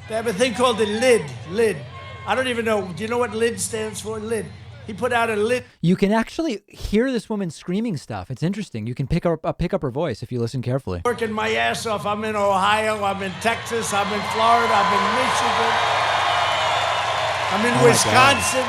They have a thing called the lid. I don't even know. Do you know what lid stands for? Lid. He put out a lid. You can actually hear this woman screaming stuff. It's interesting. You can pick up her voice if you listen carefully. Working my ass off. I'm in Ohio. I'm in Texas. I'm in Florida. I'm in Michigan. I'm in Wisconsin.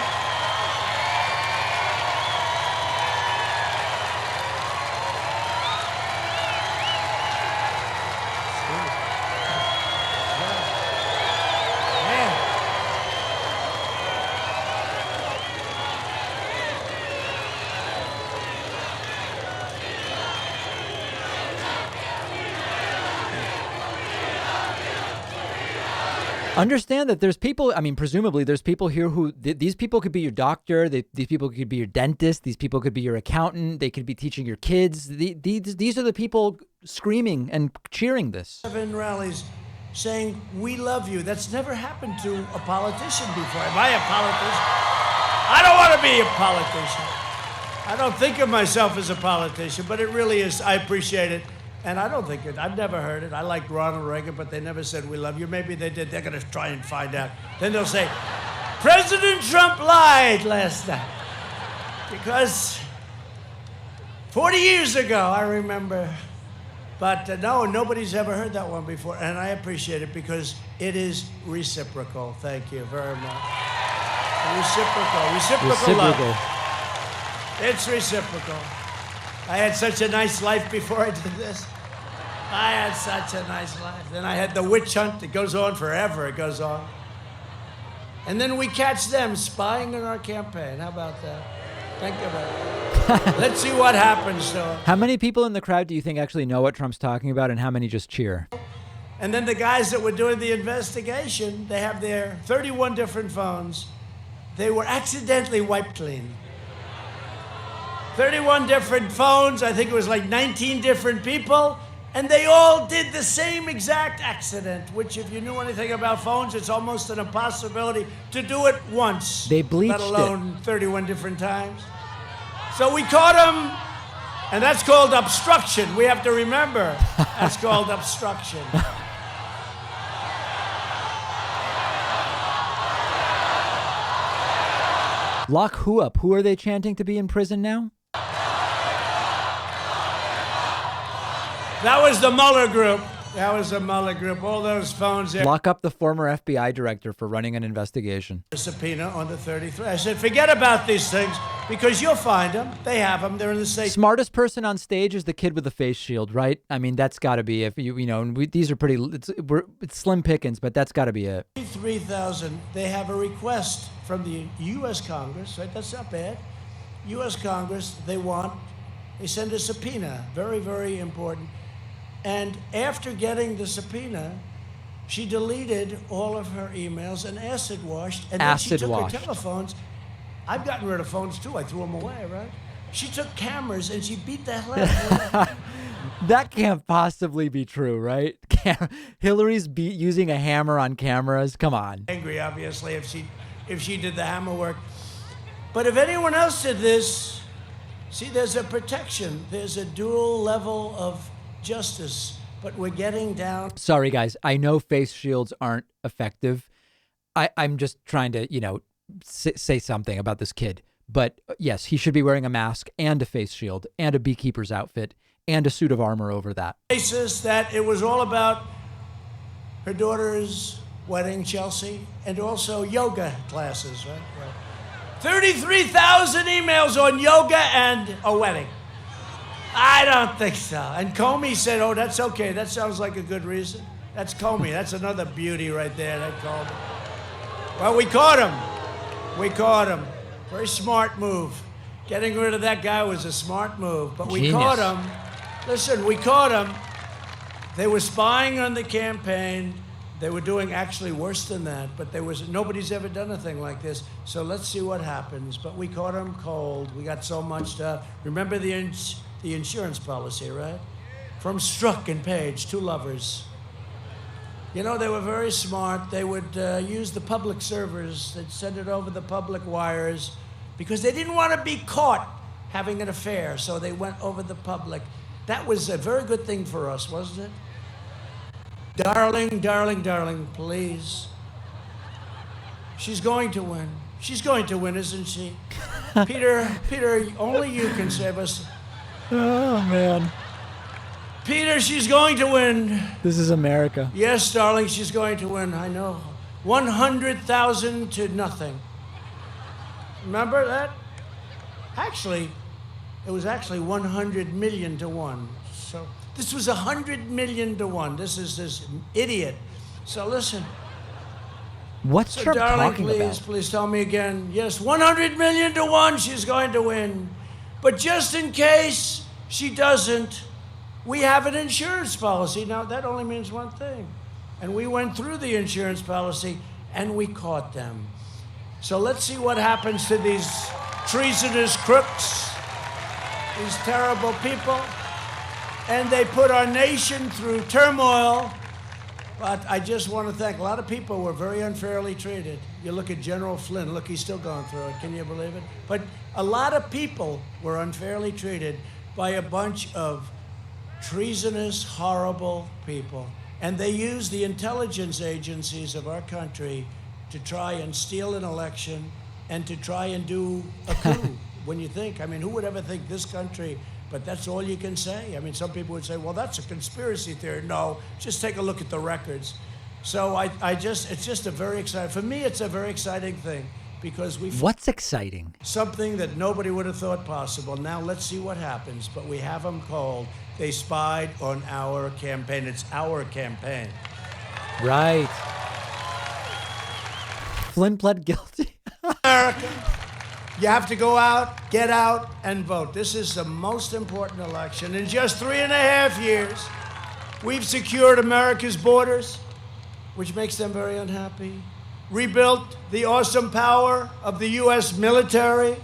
Understand that there's people, I mean, presumably there's people here who, these people could be your doctor, these people could be your dentist, these people could be your accountant, they could be teaching your kids. These are the people screaming and cheering this. 7 rallies saying, we love you. That's never happened to a politician before. Am I a politician? I don't want to be a politician. I don't think of myself as a politician, but it really is. I appreciate it. And I don't think I've never heard it. I liked Ronald Reagan, but they never said we love you. Maybe they did. They're going to try and find out. Then they'll say, President Trump lied last night. Because 40 years ago, I remember But no, nobody's ever heard that one before, and I appreciate it because it is reciprocal. Thank you very much. Reciprocal love. It's reciprocal. I had such a nice life before I did this. I had such a nice life. Then I had the witch hunt. It goes on forever. It goes on. And then we catch them spying on our campaign. How about that? Think about it. Let's see what happens, though. How many people in the crowd do you think actually know what Trump's talking about, and how many just cheer? And then the guys that were doing the investigation, they have their 31 different phones. They were accidentally wiped clean. 31 different phones. I think it was like 19 different people. And they all did the same exact accident, which if you knew anything about phones, it's almost an impossibility to do it once. They bleached let alone 31 different times. So we caught them, and that's called obstruction. We have to remember, that's called obstruction. Lock who up? Who are they chanting to be in prison now? That was the Mueller group. That was the Mueller group. All those phones there. Lock up the former FBI director for running an investigation. A subpoena on the 33. I said, forget about these things because you'll find them. They have them. They're in the safe. Smartest person on stage is the kid with the face shield, right? I mean, that's got to be, if these are pretty, it's slim pickings, but that's got to be it. 3,000. They have a request from the U.S. Congress, right? That's not bad. U.S. Congress, they send a subpoena. Very, very important. And after getting the subpoena, she deleted all of her emails and acid washed. And then she took her telephones. I've gotten rid of phones too. I threw them away, right? She took cameras and she beat the hell out of them. That can't possibly be true, right? Hillary's using a hammer on cameras. Come on. Angry, obviously, if she did the hammer work. But if anyone else did this, see, there's a protection. There's a dual level of justice, but we're getting down. Sorry, guys. I know face shields aren't effective. I'm just trying to, say something about this kid. But yes, he should be wearing a mask and a face shield and a beekeeper's outfit and a suit of armor over that. That it was all about her daughter's wedding, Chelsea, and also yoga classes, right? 33,000 emails on yoga and a wedding. I don't think so. And Comey said, oh, that's okay. That sounds like a good reason. That's Comey. That's another beauty right there, that Comey. Well, we caught him. We caught him. Very smart move. Getting rid of that guy was a smart move. But we caught him. Listen, we caught him. They were spying on the campaign. They were doing actually worse than that. But nobody's ever done a thing like this. So let's see what happens. But we caught him cold. We got so much stuff. Remember the insurance policy, right? From Strzok and Page, two lovers. They were very smart. They would use the public servers. They'd send it over the public wires because they didn't want to be caught having an affair, so they went over the public. That was a very good thing for us, wasn't it? Darling, darling, darling, please. She's going to win. She's going to win, isn't she? Peter, only you can save us. Oh, man. Peter, she's going to win. This is America. Yes, darling, she's going to win. I know. 100,000 to nothing. Remember that? Actually, it was actually 100 million to 1. So this was 100 million to 1. This is this idiot. So listen. What's Trump talking about? Please tell me again. Yes, 100 million to 1. She's going to win. But just in case she doesn't, we have an insurance policy. Now, that only means one thing. And we went through the insurance policy, and we caught them. So let's see what happens to these treasonous crooks, these terrible people. And they put our nation through turmoil. But I just want to thank a lot of people were very unfairly treated. You look at General Flynn. Look, he's still going through it. Can you believe it? But a lot of people were unfairly treated by a bunch of treasonous, horrible people. And they used the intelligence agencies of our country to try and steal an election and to try and do a coup. When you think, who would ever think this country But that's all you can say. I mean, some people would say, well, that's a conspiracy theory. No, just take a look at the records. So it's just a very exciting, for me, it's a very exciting thing because What's exciting? something that nobody would have thought possible. Now let's see what happens. But we have them called. They spied on our campaign. It's our campaign. Right. Flynn pled guilty. America, you have to go out, get out, and vote. This is the most important election. In just 3.5 years, we've secured America's borders, which makes them very unhappy. Rebuilt the awesome power of the U.S. military.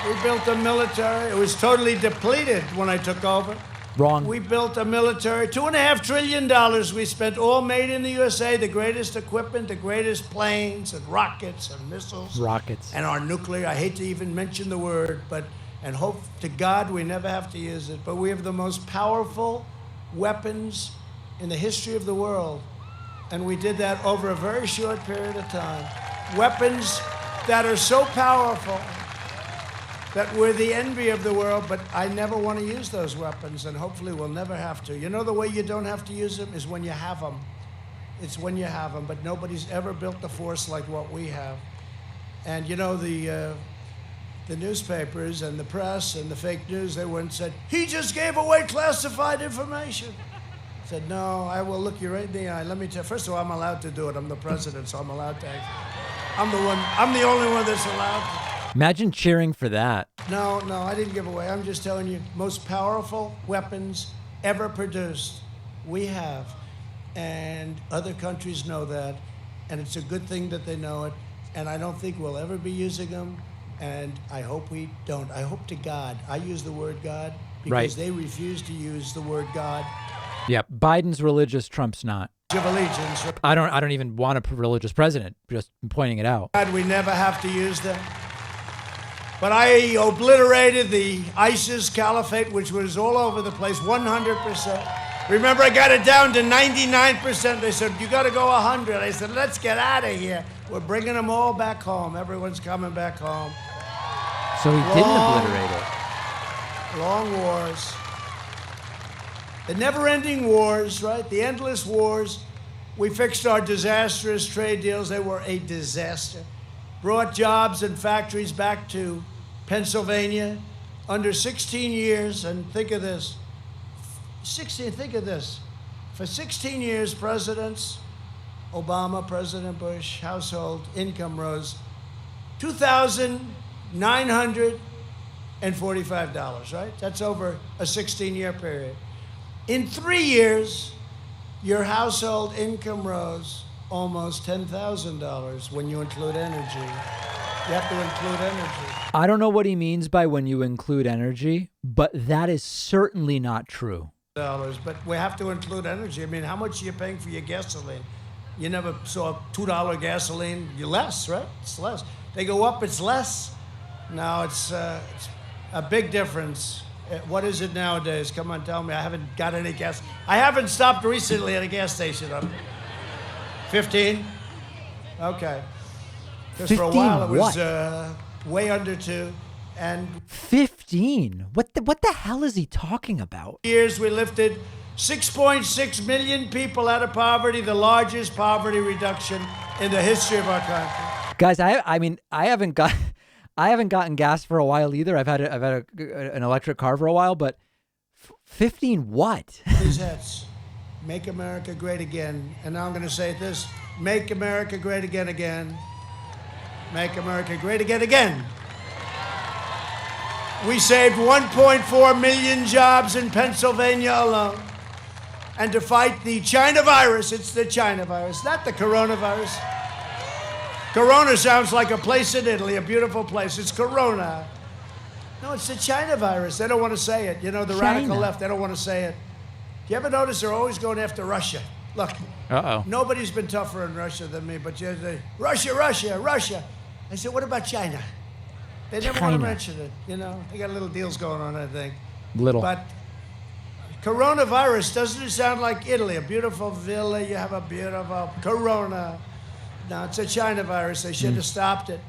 We built a military. It was totally depleted when I took over. Wrong. We built a military. $2.5 trillion we spent, all made in the USA, the greatest equipment, the greatest planes and rockets and missiles. Rockets. And our nuclear. I hate to even mention the word, and hope to God we never have to use it. But we have the most powerful weapons in the history of the world. And we did that over a very short period of time. Weapons that are so powerful that we're the envy of the world, but I never want to use those weapons, and hopefully we'll never have to. You know the way you don't have to use them is when you have them. It's when you have them, but nobody's ever built the force like what we have. And you know, the newspapers and the press and the fake news, they went and said, he just gave away classified information. I said, no, I will look you right in the eye. Let me tell you, first of all, I'm allowed to do it. I'm the president, so I'm allowed to. I'm the only one that's allowed to. Imagine cheering for that. No, I didn't give away. I'm just telling you, most powerful weapons ever produced, we have. And other countries know that. And it's a good thing that they know it. And I don't think we'll ever be using them. And I hope we don't. I hope to God. I use the word God because Right. they refuse to use the word God. Yeah, Biden's religious, Trump's not. Of allegiance. I don't even want a religious president, just pointing it out. God, we never have to use them. But I obliterated the ISIS caliphate, which was all over the place, 100%. Remember, I got it down to 99%. They said, you got to go 100. I said, let's get out of here. We're bringing them all back home. Everyone's coming back home. So he didn't obliterate it. Long wars. The never-ending wars, right? The endless wars. We fixed our disastrous trade deals. They were a disaster. Brought jobs and factories back to Pennsylvania under 16 years. And think of this. Think of this. For 16 years, presidents, Obama, President Bush, household income rose $2,945, right? That's over a 16-year period. In 3 years, your household income rose almost $10,000 when you include energy. You have to include energy. I don't know what he means by when you include energy, but that is certainly not true. But we have to include energy. I mean, how much are you paying for your gasoline? You never saw $2 gasoline. You're less, right? It's less. They go up, it's less. Now it's a big difference. What is it nowadays? Come on, tell me. I haven't got any gas. I haven't stopped recently at a gas station. 15? Okay. Because for a 15 while it was what? way under 2. And 15? What the hell is he talking about? years we lifted 6.6 million people out of poverty, the largest poverty reduction in the history of our country. Guys, I mean, I haven't gotten gas for a while either. I've had an electric car for a while, but 15 what? These hats. Make America great again. And now I'm going to say this. Make America great again, again. Make America great again, again. We saved 1.4 million jobs in Pennsylvania alone. And to fight the China virus, it's the China virus, not the coronavirus. Corona sounds like a place in Italy, a beautiful place. It's Corona. No, it's the China virus. They don't want to say it. You know, the radical China. left, they don't want to say it. You ever notice they're always going after Russia? Look, Uh-oh. nobody's been tougher in Russia than me, but you say, Russia, Russia, Russia. I said, what about China? They never want to China. mention it, you know. They got little deals going on, I think. Little. But coronavirus, doesn't it sound like Italy? A beautiful villa, you have a beautiful corona. No, it's a China virus. They should have stopped it.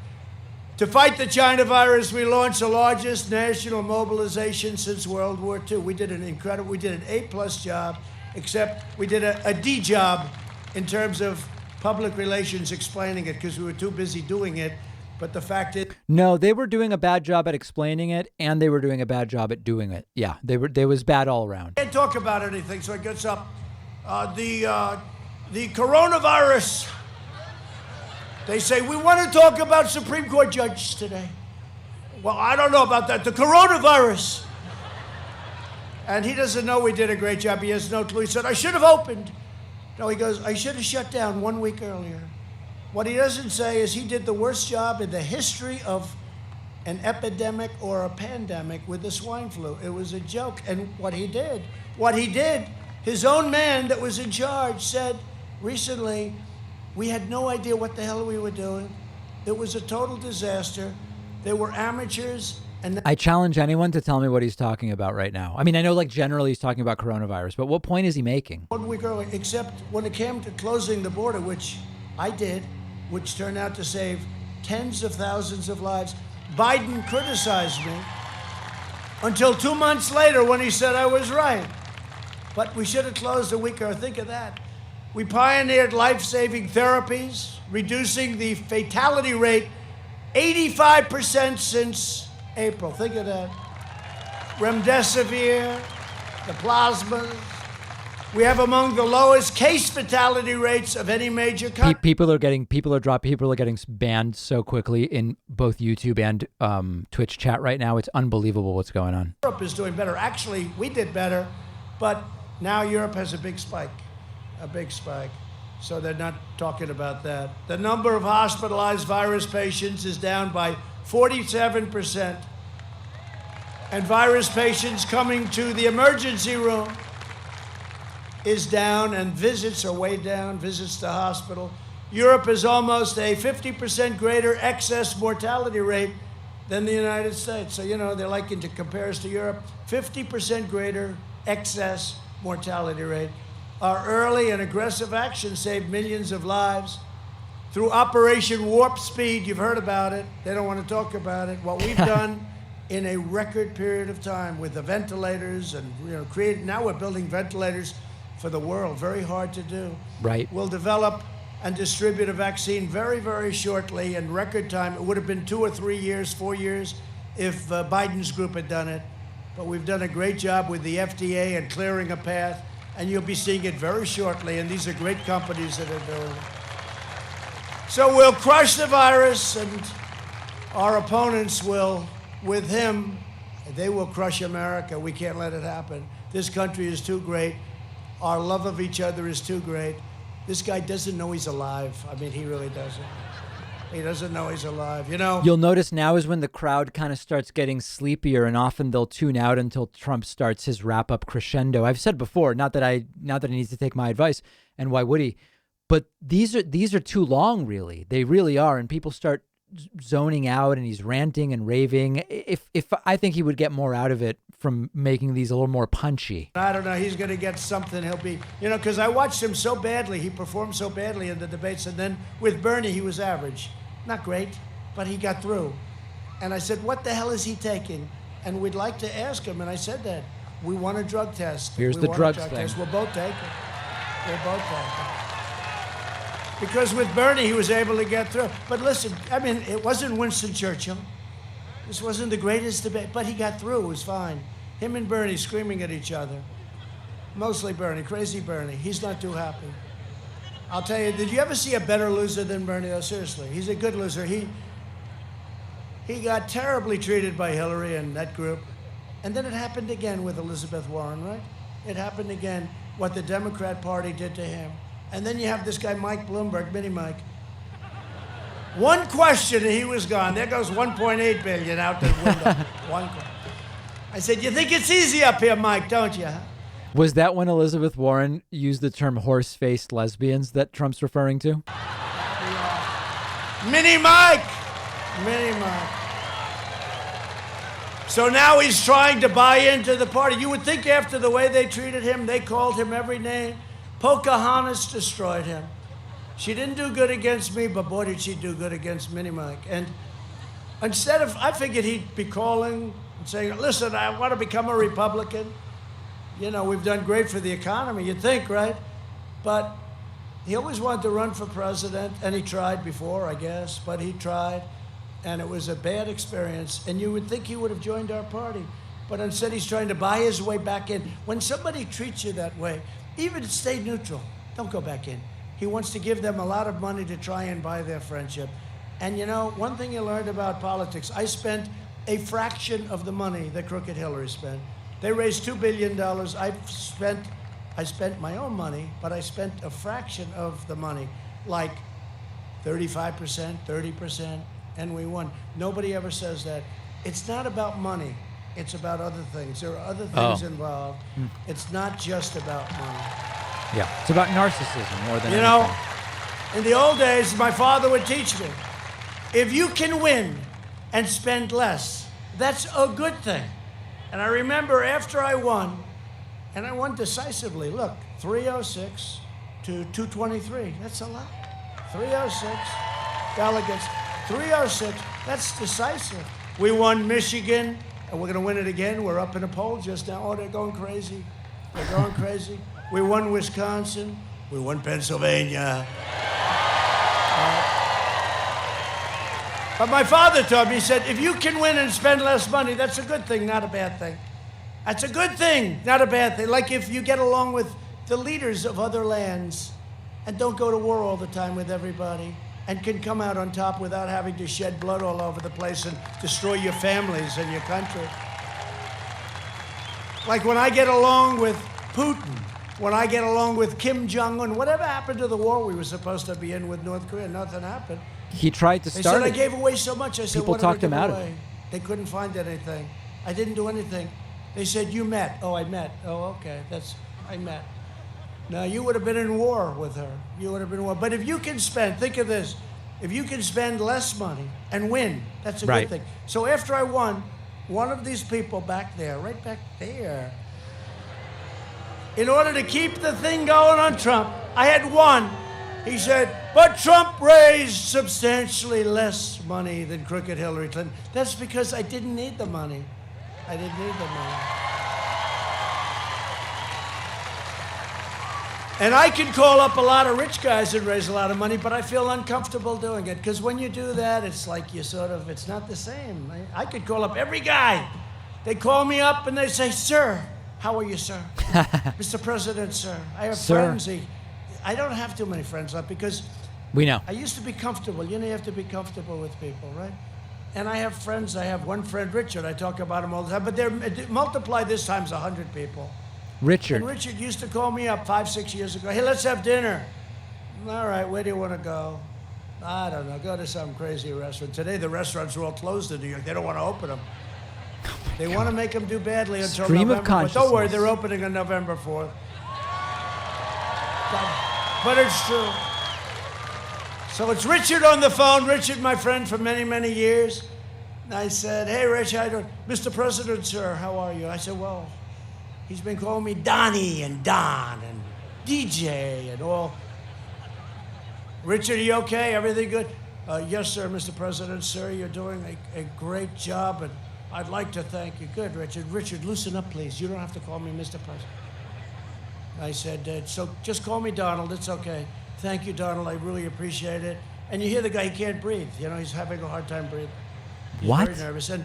To fight the China virus, we launched the largest national mobilization since World War II. We did an A+ job, except we did a D job in terms of public relations explaining it because we were too busy doing it. But the fact is, No, they were doing a bad job at explaining it, and they were doing a bad job at doing it. Yeah, they was bad all around. can't talk about anything, so it gets up. The coronavirus. They say, we want to talk about Supreme Court judges today. Well, I don't know about that. The coronavirus. And he doesn't know we did a great job. He has no clue. He said, I should have opened. No, he goes, I should have shut down 1 week earlier. What he doesn't say is he did the worst job in the history of an epidemic or a pandemic with the swine flu. It was a joke. And what he did, his own man that was in charge said recently, we had no idea what the hell we were doing. It was a total disaster. They were amateurs. And I challenge anyone to tell me what he's talking about right now. I mean, I know like generally he's talking about coronavirus, but what point is he making? 1 week early, except when it came to closing the border, which I did, which turned out to save tens of thousands of lives, Biden criticized me until 2 months later when he said I was right. But we should have closed a week early. Think of that. We pioneered life-saving therapies, reducing the fatality rate 85% since April. Think of that. Remdesivir, the plasmas. We have among the lowest case fatality rates of any major country. People are getting banned so quickly in both YouTube and Twitch chat right now. It's unbelievable what's going on. Europe is doing better. Actually, we did better, but now Europe has a big spike. So they're not talking about that. The number of hospitalized virus patients is down by 47%. And virus patients coming to the emergency room is down, and visits are way down, visits to hospital. Europe is almost a 50% greater excess mortality rate than the United States. So, they like to compare us to Europe. 50% greater excess mortality rate. Our early and aggressive action saved millions of lives. Through Operation Warp Speed, you've heard about it. They don't want to talk about it. What we've done in a record period of time with the ventilators and now we're building ventilators for the world. Very hard to do. Right. We'll develop and distribute a vaccine very, very shortly in record time. It would have been 2 or 3 years, 4 years if Biden's group had done it. But we've done a great job with the FDA and clearing a path. And you'll be seeing it very shortly, and these are great companies that are doing it. So we'll crush the virus, and our opponents will, with him, they will crush America. We can't let it happen. This country is too great. Our love of each other is too great. This guy doesn't know he's alive. I mean, he really doesn't. He doesn't know he's alive. You'll notice now is when the crowd kind of starts getting sleepier, and often they'll tune out until Trump starts his wrap-up crescendo. I've said before, not that he needs to take my advice, and why would he? But these are too long, really. They really are, and people start zoning out, and he's ranting and raving. If I think he would get more out of it from making these a little more punchy. I don't know. He's going to get something. He'll be, because I watched him so badly. He performed so badly in the debates, and then with Bernie, he was average. Not great, but he got through. And I said, what the hell is he taking? And we'd like to ask him, and I said that. We want a drug test. Here's the drugs thing. We'll both take it. We'll both take it. Because with Bernie, he was able to get through. But listen, I mean, it wasn't Winston Churchill. This wasn't the greatest debate, but he got through. It was fine. Him and Bernie screaming at each other. Mostly Bernie, crazy Bernie. He's not too happy. I'll tell you, did you ever see a better loser than Bernie? Oh, seriously, he's a good loser. He got terribly treated by Hillary and that group. And then it happened again with Elizabeth Warren, right? It happened again, what the Democrat Party did to him. And then you have this guy, Mike Bloomberg, Mini Mike. One question and he was gone. There goes 1.8 billion out the window. One question. I said, you think it's easy up here, Mike, don't you? Was that when Elizabeth Warren used the term horse-faced lesbians that Trump's referring to? Mini Mike! Mini Mike. So now he's trying to buy into the party. You would think after the way they treated him, they called him every name. Pocahontas destroyed him. She didn't do good against me, but boy, did she do good against Mini Mike. And Instead of, I figured he'd be calling and saying, listen, I want to become a Republican. You know, we've done great for the economy, you'd think, right? But he always wanted to run for president, and he tried before, I guess, but he tried, and it was a bad experience. And you would think he would have joined our party, but instead he's trying to buy his way back in. When somebody treats you that way, even stay neutral, don't go back in. He wants to give them a lot of money to try and buy their friendship. And you know, one thing you learned about politics, I spent a fraction of the money that Crooked Hillary spent. They raised $2 billion. I spent my own money, but I spent a fraction of the money, like 35%, 30%, and we won. Nobody ever says that. It's not about money. It's about other things. There are other things involved. It's not just about money. Yeah, it's about narcissism more than You anything. know, in the old days, my father would teach me, if you can win and spend less, that's a good thing. And I remember after I won, and I won decisively. Look, 306 to 223. That's a lot. 306 delegates. 306. That's decisive. We won Michigan, and we're going to win it again. We're up in a poll just now. Oh, they're going crazy. They're going crazy. We won Wisconsin. We won Pennsylvania. But my father told me, he said, if you can win and spend less money, that's a good thing, not a bad thing. That's a good thing, not a bad thing. Like if you get along with the leaders of other lands and don't go to war all the time with everybody and can come out on top without having to shed blood all over the place and destroy your families and your country. Like when I get along with Putin, when I get along with Kim Jong-un, whatever happened to the war we were supposed to be in with North Korea? Nothing happened. He tried to They start said I it. gave away so much. I said, People what did I talked him give out of away? it. They couldn't find anything. I didn't do anything. They said, you met. Oh, I met. Oh, okay. I met. Now, you would have been in war with her. You would have been in war. But if you can spend, think of this, if you can spend less money and win, that's a Right. good thing. So after I won, one of these people back there, right back there, in order to keep the thing going on Trump, I had won. He said, but Trump raised substantially less money than crooked Hillary Clinton. That's because I didn't need the money. I didn't need the money. And I can call up a lot of rich guys and raise a lot of money, but I feel uncomfortable doing it. Because when you do that, it's like you sort of, it's not the same. I could call up every guy. They call me up and they say, sir, how are you, sir? Mr. President, sir. I have Sir. friends. I don't have too many friends left because We know. I used to be comfortable. You know, you have to be comfortable with people, right? And I have friends. I have one friend, Richard. I talk about him all the time. But they're multiply this times 100 people. Richard. And Richard used to call me up 5-6 years ago. Hey, let's have dinner. All right, where do you want to go? I don't know. Go to some crazy restaurant. Today, the restaurants are all closed in New York. They don't want to open them. They want to make them do badly until Stream of November 4th. Don't worry, consciousness. they're opening on November 4th. But it's true. So it's Richard on the phone. Richard, my friend for many, many years. And I said, hey, Rich, how you doing? Mr. President, sir, how are you? I said, well, he's been calling me Donnie and Don and DJ and all. Richard, are you okay? Everything good? Yes, sir, Mr. President, sir. You're doing a great job, and I'd like to thank you. Good, Richard. Richard, loosen up, please. You don't have to call me Mr. President. I said, so just call me Donald. It's okay. Thank you, Donald. I really appreciate it. And you hear the guy, he can't breathe. You know, he's having a hard time breathing. He's What? very nervous. And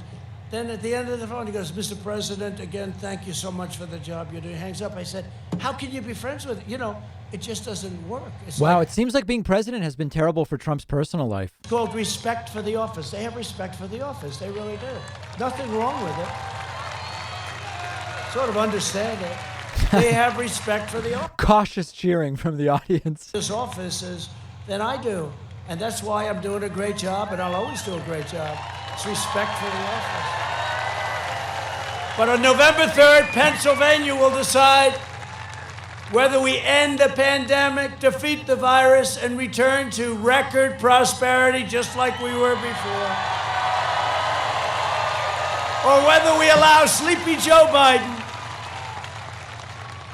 then at the end of the phone, he goes, Mr. President, again, thank you so much for the job you're doing. Hangs up. I said, how can you be friends with, you know, it just doesn't work. It's Wow, like, it seems like being president has been terrible for Trump's personal life. it's called respect for the office. They have respect for the office. They really do. Nothing wrong with it. Sort of understand it. They have respect for the Cautious cheering from the audience. offices than I do. And that's why I'm doing a great job, and I'll always do a great job. It's respect for the office. But on November 3rd, Pennsylvania will decide whether we end the pandemic, defeat the virus, and return to record prosperity just like we were before. Or whether we allow sleepy Joe Biden,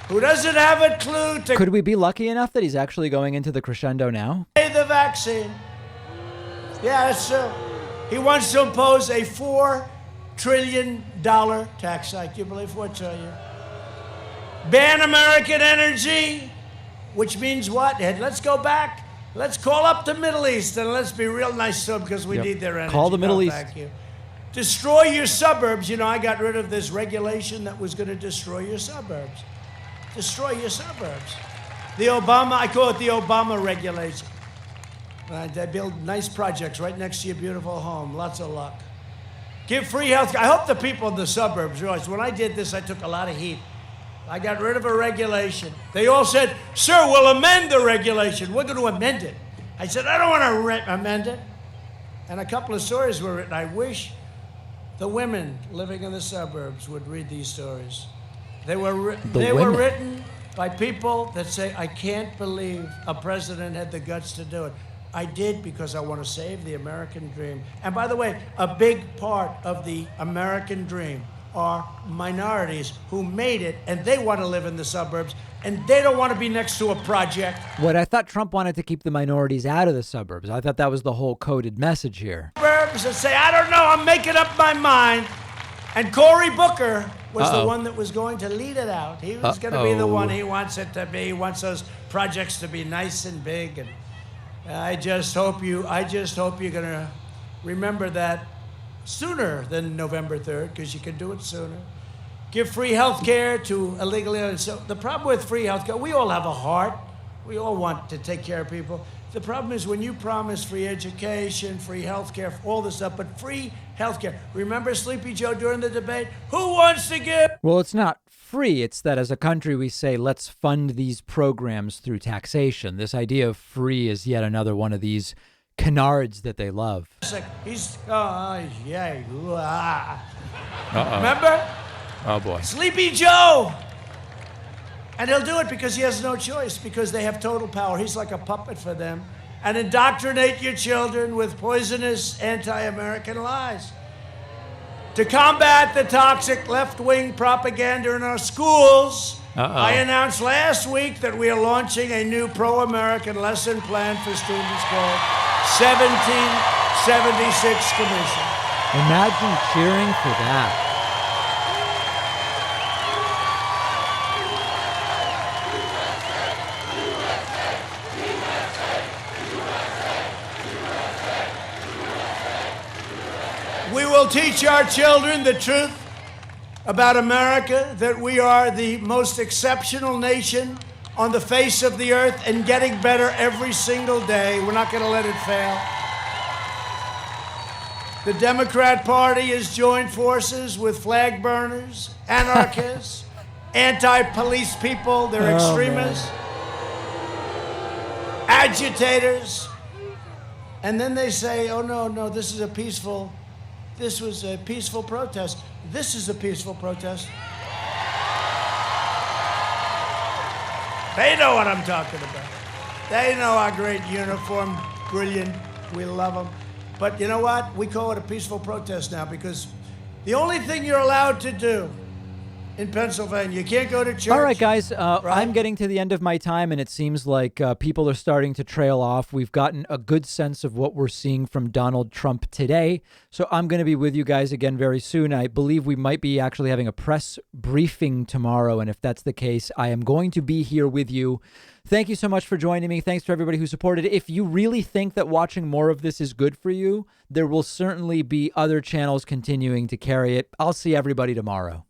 who doesn't have a clue to Could we be lucky enough that he's actually going into the crescendo now? the vaccine. Yeah, that's true. He wants to impose a $4 trillion tax hike. Do you believe $4 trillion? Ban American energy, which means what? And let's go back. Let's call up the Middle East and let's be real nice to them because we need their energy. Call the Middle East. Thank you. Destroy your suburbs. You know, I got rid of this regulation that was going to destroy your suburbs. Destroy your suburbs. I call it the Obama regulation. They build nice projects right next to your beautiful home. Lots of luck. Give free health care. I hope the people in the suburbs realize when I did this, I took a lot of heat. I got rid of a regulation. They all said, sir, we'll amend the regulation. We're going to amend it. I said, I don't want to amend it. And a couple of stories were written. I wish the women living in the suburbs would read these stories. They were written by people that say, I can't believe a president had the guts to do it. I did because I want to save the American dream. And by the way, a big part of the American dream are minorities who made it, and they want to live in the suburbs, and they don't want to be next to a project. What I thought Trump wanted to keep the minorities out of the suburbs. I thought that was the whole coded message here. Suburbs and say, I don't know, I'm making up my mind. And Cory Booker was the one that was going to lead it out. He was going to be the one he wants it to be. He wants those projects to be nice and big. And I just hope you're going to remember that sooner than November 3rd, because you can do it sooner. Give free health care to illegally. So the problem with free health care, we all have a heart. We all want to take care of people. The problem is when you promise free education, free health care, all this stuff, but free health care. Remember Sleepy Joe during the debate? Who wants to give? Well, it's not free. It's that as a country, we say, let's fund these programs through taxation. This idea of free is yet another one of these canards that they love. Remember? Oh, boy. Sleepy Joe. And he'll do it because he has no choice, because they have total power. He's like a puppet for them. And indoctrinate your children with poisonous anti-American lies. To combat the toxic left-wing propaganda in our schools, I announced last week that we are launching a new pro-American lesson plan for students called 1776 Commission. Imagine cheering for that. We will teach our children the truth about America, that we are the most exceptional nation on the face of the earth and getting better every single day. We're not going to let it fail. The Democrat Party has joined forces with flag burners, anarchists, anti-police people, they're extremists, agitators, and then they say, oh, no, this was a peaceful protest. This is a peaceful protest. They know what I'm talking about. They know our great uniform, brilliant, we love them. But you know what? We call it a peaceful protest now because the only thing you're allowed to do in Pennsylvania, you can't go to church. All right, guys, I'm getting to the end of my time, and it seems like people are starting to trail off. We've gotten a good sense of what we're seeing from Donald Trump today, so I'm going to be with you guys again very soon. I believe we might be actually having a press briefing tomorrow, and if that's the case, I am going to be here with you. Thank you so much for joining me. Thanks to everybody who supported it. If you really think that watching more of this is good for you, there will certainly be other channels continuing to carry it. I'll see everybody tomorrow.